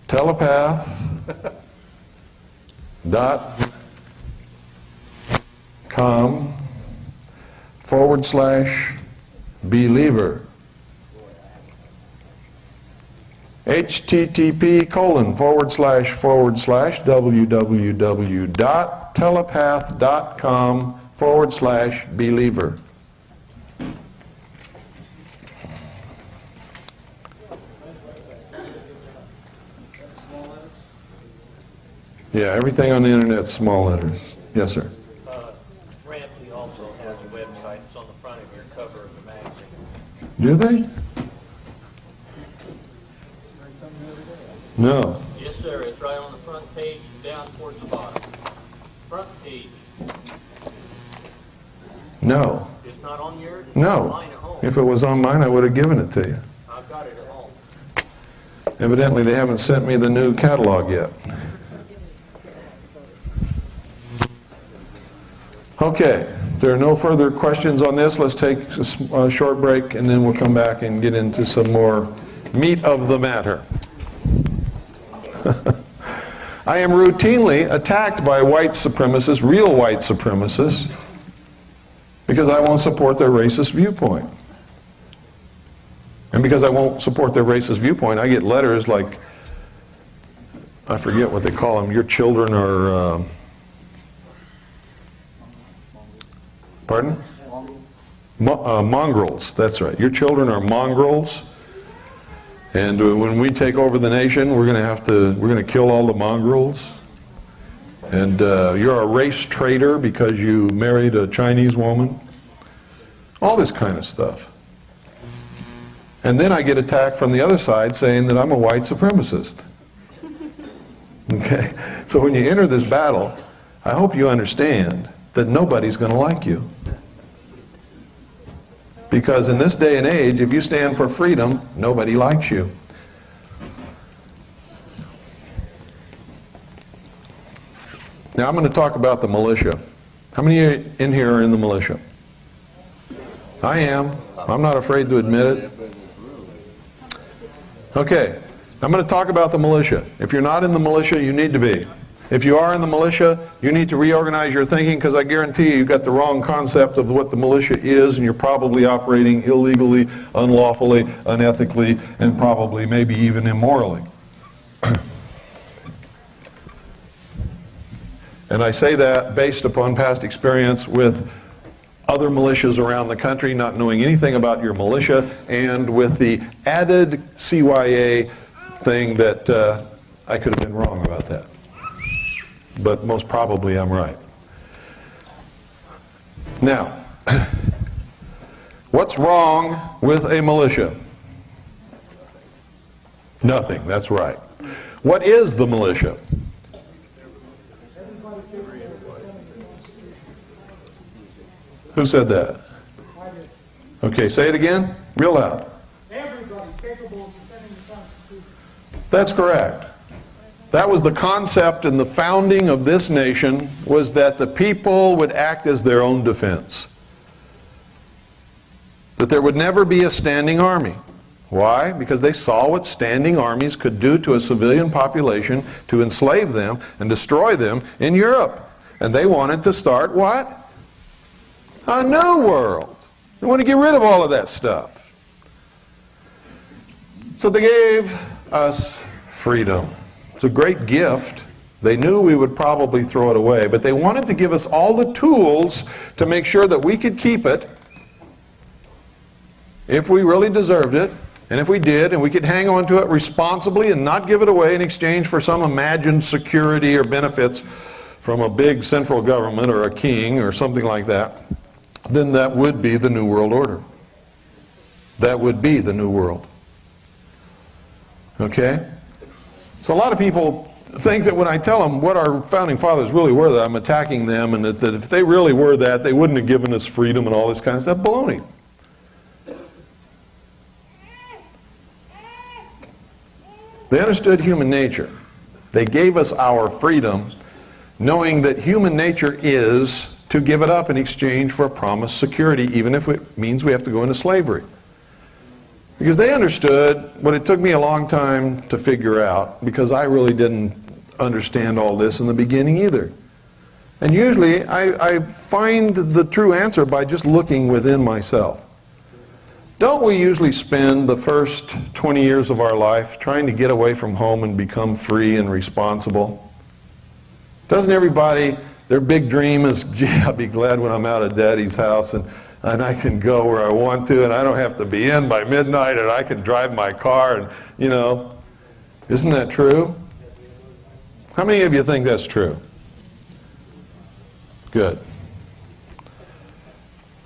telepath.com/believer. http://www.telepath.com/believer. Yeah, everything on the internet is small letters. Yes, sir. Ramsey also has a website. It's on the front of your cover of the magazine. Do they? No. Yes, sir. It's right on the front page, down towards the bottom. Front page. No. It's not on yours? It's No. on mine at home. If it was on mine, I would have given it to you. I've got it at home. Evidently, they haven't sent me the new catalog yet. Okay, if there are no further questions on this, let's take a short break and then we'll come back and get into some more meat of the matter. I am routinely attacked by white supremacists, real white supremacists, because I won't support their racist viewpoint. And because I won't support their racist viewpoint, I get letters like, I forget what they call them, your children are... Pardon? Mongrels, that's right. Your children are mongrels, and when we take over the nation, we're going to kill all the mongrels. And you're a race traitor because you married a Chinese woman. All this kind of stuff. And then I get attacked from the other side saying that I'm a white supremacist. Okay? So when you enter this battle, I hope you understand that nobody's going to like you. Because in this day and age, if you stand for freedom, nobody likes you. Now I'm going to talk about the militia. How many in here are in the militia? I am. I'm not afraid to admit it. Okay, I'm going to talk about the militia. If you're not in the militia, you need to be. If you are in the militia, you need to reorganize your thinking, because I guarantee you, you've got the wrong concept of what the militia is, and you're probably operating illegally, unlawfully, unethically, and probably maybe even immorally. And I say that based upon past experience with other militias around the country, not knowing anything about your militia, and with the added CYA thing that I could have been wrong about that. But most probably I'm right. Now, what's wrong with a militia? Nothing, that's right. What is the militia? Who said that? Okay, say it again, real loud. Everybody capable of defending the Constitution. That's correct. That was the concept in the founding of this nation, was that the people would act as their own defense. That there would never be a standing army. Why? Because they saw what standing armies could do to a civilian population to enslave them and destroy them in Europe. And they wanted to start what? A new world. They want to get rid of all of that stuff. So they gave us freedom. It's a great gift. They knew we would probably throw it away, but they wanted to give us all the tools to make sure that we could keep it if we really deserved it, and if we did, and we could hang on to it responsibly and not give it away in exchange for some imagined security or benefits from a big central government or a king or something like that. Then that would be the New World Order. That would be the New World. Okay? So a lot of people think that when I tell them what our founding fathers really were, that I'm attacking them, and that if they really were that, they wouldn't have given us freedom and all this kind of stuff. Baloney. They understood human nature. They gave us our freedom, knowing that human nature is to give it up in exchange for a promised security, even if it means we have to go into slavery. Because they understood what it took me a long time to figure out, because I really didn't understand all this in the beginning either. And usually I find the true answer by just looking within myself. Don't we usually spend the first 20 years of our life trying to get away from home and become free and responsible? Doesn't everybody, their big dream is, gee, I'll be glad when I'm out of Daddy's house and I can go where I want to, and I don't have to be in by midnight, and I can drive my car, and, you know, isn't that true? How many of you think that's true? Good.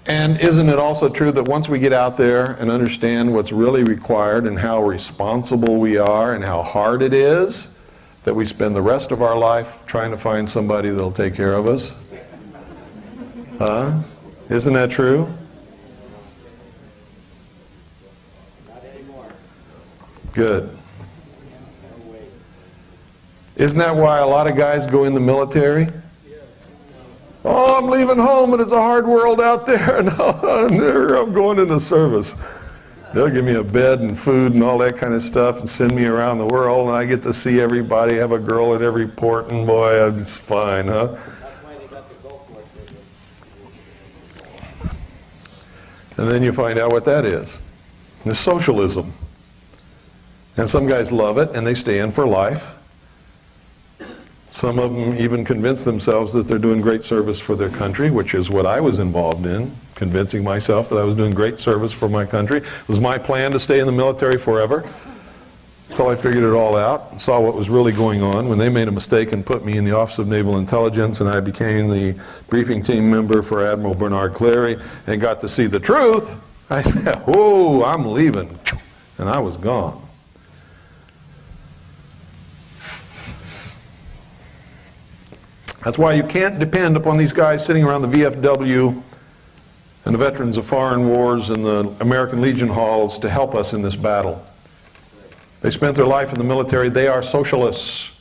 And isn't it also true that once we get out there and understand what's really required and how responsible we are and how hard it is, that we spend the rest of our life trying to find somebody that'll take care of us? Huh? Isn't that true? Not anymore. Good. Isn't that why a lot of guys go in the military? Oh, I'm leaving home and it's a hard world out there. No, I'm going in the service. They'll give me a bed and food and all that kind of stuff and send me around the world, and I get to see everybody, have a girl at every port, and boy, it's fine, huh? That's why they got the Gulf War. And then you find out what that is. It's socialism. And some guys love it and they stay in for life. Some of them even convince themselves that they're doing great service for their country, which is what I was involved in, convincing myself that I was doing great service for my country. It was my plan to stay in the military forever until I figured it all out, saw what was really going on. When they made a mistake and put me in the Office of Naval Intelligence, and I became the briefing team member for Admiral Bernard Clary and got to see the truth, I said, oh, I'm leaving. And I was gone. That's why you can't depend upon these guys sitting around the VFW and the Veterans of Foreign Wars and the American Legion halls to help us in this battle. They spent their life in the military. They are socialists.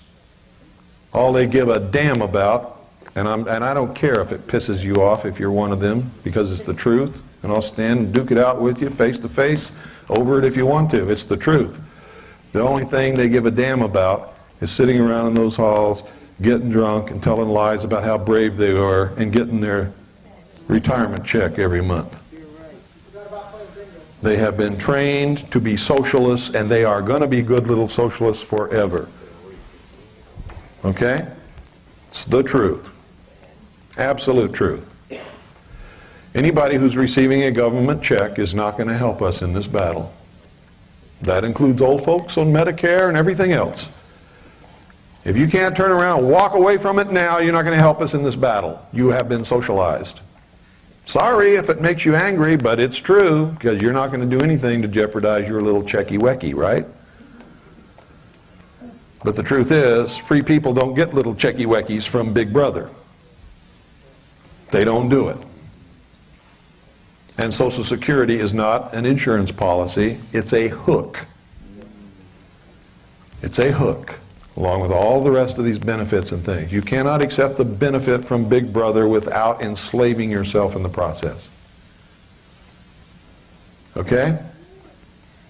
All they give a damn about, and I don't care if it pisses you off if you're one of them, because it's the truth, and I'll stand and duke it out with you face to face over it if you want to. It's the truth. The only thing they give a damn about is sitting around in those halls, getting drunk and telling lies about how brave they are and getting their retirement check every month. They have been trained to be socialists, and they are going to be good little socialists forever. Okay? It's the truth. Absolute truth. Anybody who's receiving a government check is not going to help us in this battle. That includes old folks on Medicare and everything else. If you can't turn around and walk away from it now, you're not going to help us in this battle. You have been socialized. Sorry if it makes you angry, but it's true, because you're not going to do anything to jeopardize your little checky-wecky, right? But the truth is, free people don't get little checky-weckies from Big Brother. They don't do it. And Social Security is not an insurance policy, it's a hook. It's a hook, along with all the rest of these benefits and things. You cannot accept the benefit from Big Brother without enslaving yourself in the process. Okay?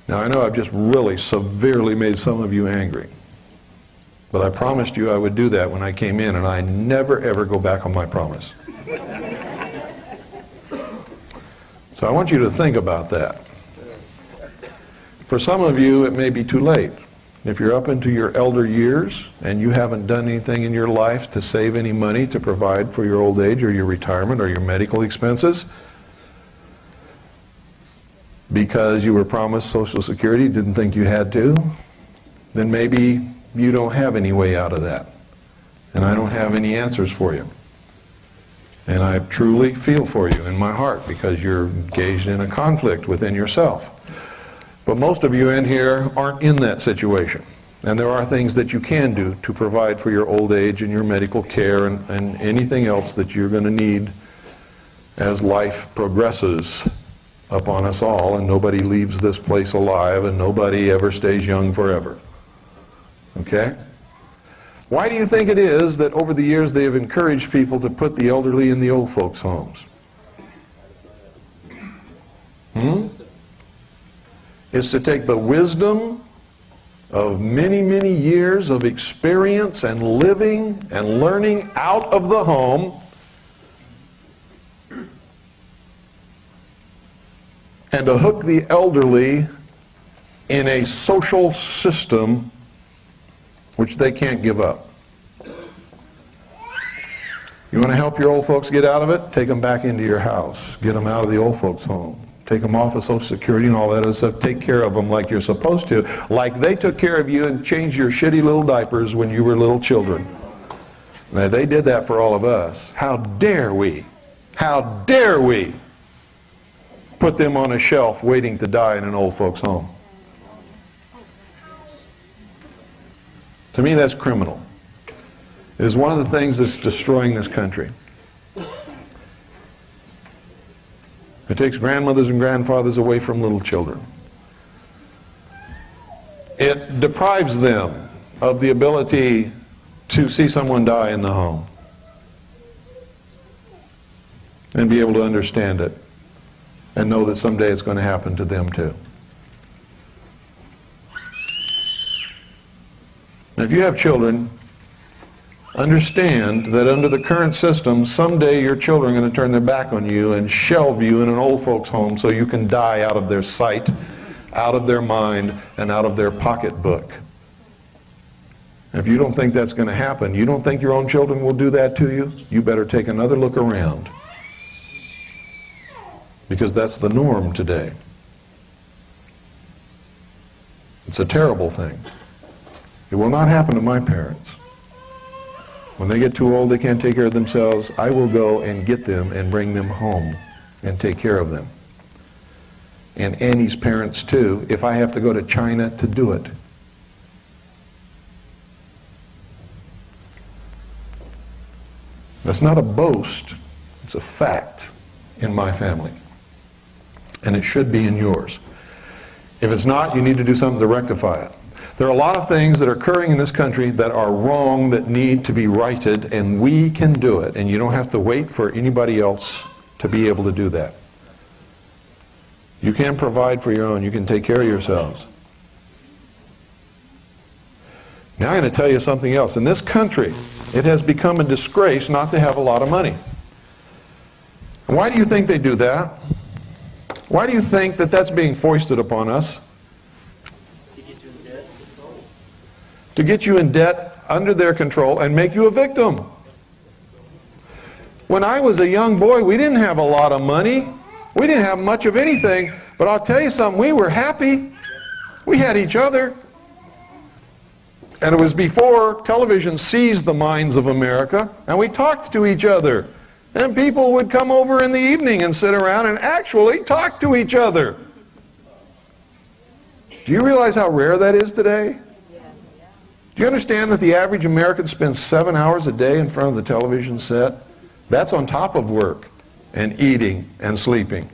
Now I know I've just really severely made some of you angry. But I promised you I would do that when I came in, and I never ever go back on my promise. So I want you to think about that. For some of you, it may be too late. If you're up into your elder years and you haven't done anything in your life to save any money to provide for your old age or your retirement or your medical expenses, because you were promised Social Security, didn't think you had to, then maybe you don't have any way out of that. And I don't have any answers for you. And I truly feel for you in my heart, because you're engaged in a conflict within yourself. But most of you in here aren't in that situation. And there are things that you can do to provide for your old age and your medical care and anything else that you're going to need as life progresses upon us all, and nobody leaves this place alive and nobody ever stays young forever. Okay? Why do you think it is that over the years they have encouraged people to put the elderly in the old folks' homes? It's to take the wisdom of many, many years of experience and living and learning out of the home and to hook the elderly in a social system which they can't give up. You want to help your old folks get out of it? Take them back into your house. Get them out of the old folks' home. Take them off of Social Security and all that other stuff. Take care of them like you're supposed to. Like they took care of you and changed your shitty little diapers when you were little children. Now, they did that for all of us. How dare we? How dare we put them on a shelf waiting to die in an old folks' home? To me, that's criminal. It is one of the things that's destroying this country. It takes grandmothers and grandfathers away from little children. It deprives them of the ability to see someone die in the home and be able to understand it and know that someday it's going to happen to them too. Now, if you have children, understand that under the current system, someday your children are going to turn their back on you and shelve you in an old folks' home so you can die out of their sight, out of their mind, and out of their pocketbook. If you don't think that's going to happen, you don't think your own children will do that to you, you better take another look around. Because that's the norm today. It's a terrible thing. It will not happen to my parents. When they get too old, they can't take care of themselves, I will go and get them and bring them home and take care of them. And Annie's parents too, if I have to go to China to do it. That's not a boast, it's a fact in my family. And it should be in yours. If it's not, you need to do something to rectify it. There are a lot of things that are occurring in this country that are wrong, that need to be righted, and we can do it. And you don't have to wait for anybody else to be able to do that. You can provide for your own. You can take care of yourselves. Now I'm going to tell you something else. In this country, it has become a disgrace not to have a lot of money. And why do you think they do that? Why do you think that that's being foisted upon us? To get you in debt, under their control, and make you a victim. When I was a young boy, we didn't have a lot of money. We didn't have much of anything. But I'll tell you something, we were happy. We had each other. And it was before television seized the minds of America, and we talked to each other. And people would come over in the evening and sit around and actually talk to each other. Do you realize how rare that is today? Do you understand that the average American spends 7 hours a day in front of the television set? That's on top of work and eating and sleeping.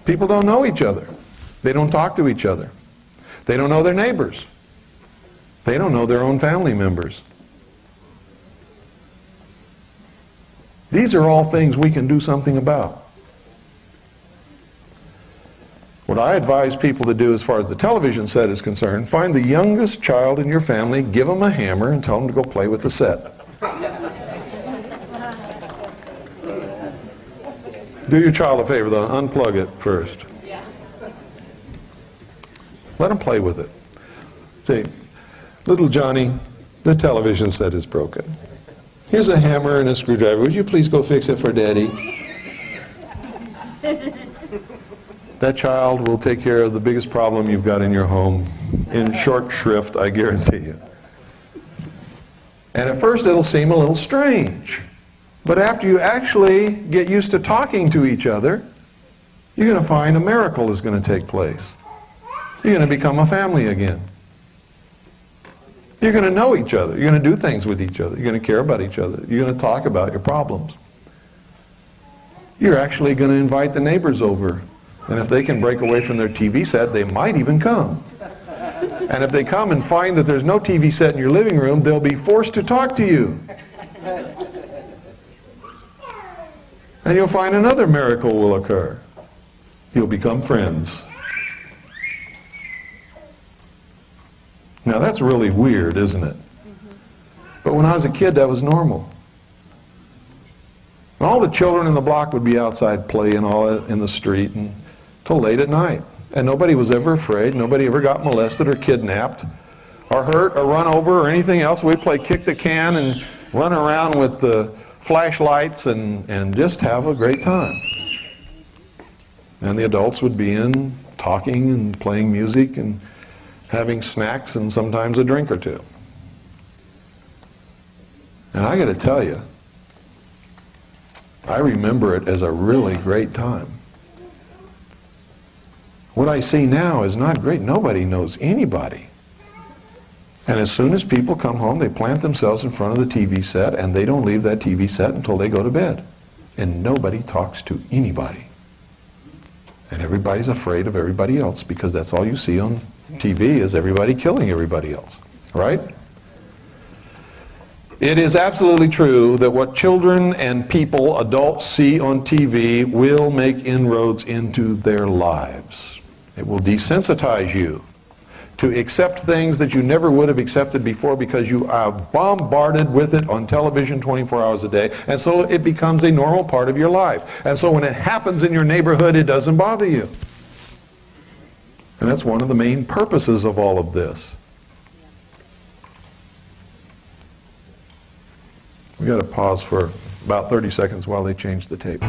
People don't know each other. They don't talk to each other. They don't know their neighbors. They don't know their own family members. These are all things we can do something about. What I advise people to do as far as the television set is concerned, find the youngest child in your family, give them a hammer, and tell them to go play with the set. Do your child a favor, though. Unplug it first. Let them play with it. Say, little Johnny, the television set is broken. Here's a hammer and a screwdriver. Would you please go fix it for Daddy? That child will take care of the biggest problem you've got in your home in short shrift, I guarantee you. And at first it'll seem a little strange. But after you actually get used to talking to each other, you're going to find a miracle is going to take place. You're going to become a family again. You're going to know each other. You're going to do things with each other. You're going to care about each other. You're going to talk about your problems. You're actually going to invite the neighbors over. And if they can break away from their TV set, they might even come. And if they come and find that there's no TV set in your living room, they'll be forced to talk to you. And you'll find another miracle will occur. You'll become friends. Now that's really weird, isn't it? But when I was a kid, that was normal. And all the children in the block would be outside playing all in the street until late at night. And nobody was ever afraid. Nobody ever got molested or kidnapped or hurt or run over or anything else. We'd play kick the can and run around with the flashlights and just have a great time. And the adults would be in talking and playing music and having snacks and sometimes a drink or two. And I got to tell you, I remember it as a really great time. What I see now is not great. Nobody knows anybody. And as soon as people come home, they plant themselves in front of the TV set, and they don't leave that TV set until they go to bed. And nobody talks to anybody. And everybody's afraid of everybody else, because that's all you see on TV is everybody killing everybody else. Right? It is absolutely true that what children and people, adults, see on TV will make inroads into their lives. It will desensitize you to accept things that you never would have accepted before because you are bombarded with it on television 24 hours a day, and so it becomes a normal part of your life. And so when it happens in your neighborhood, it doesn't bother you. And that's one of the main purposes of all of this. We got to pause for about 30 seconds while they change the tape.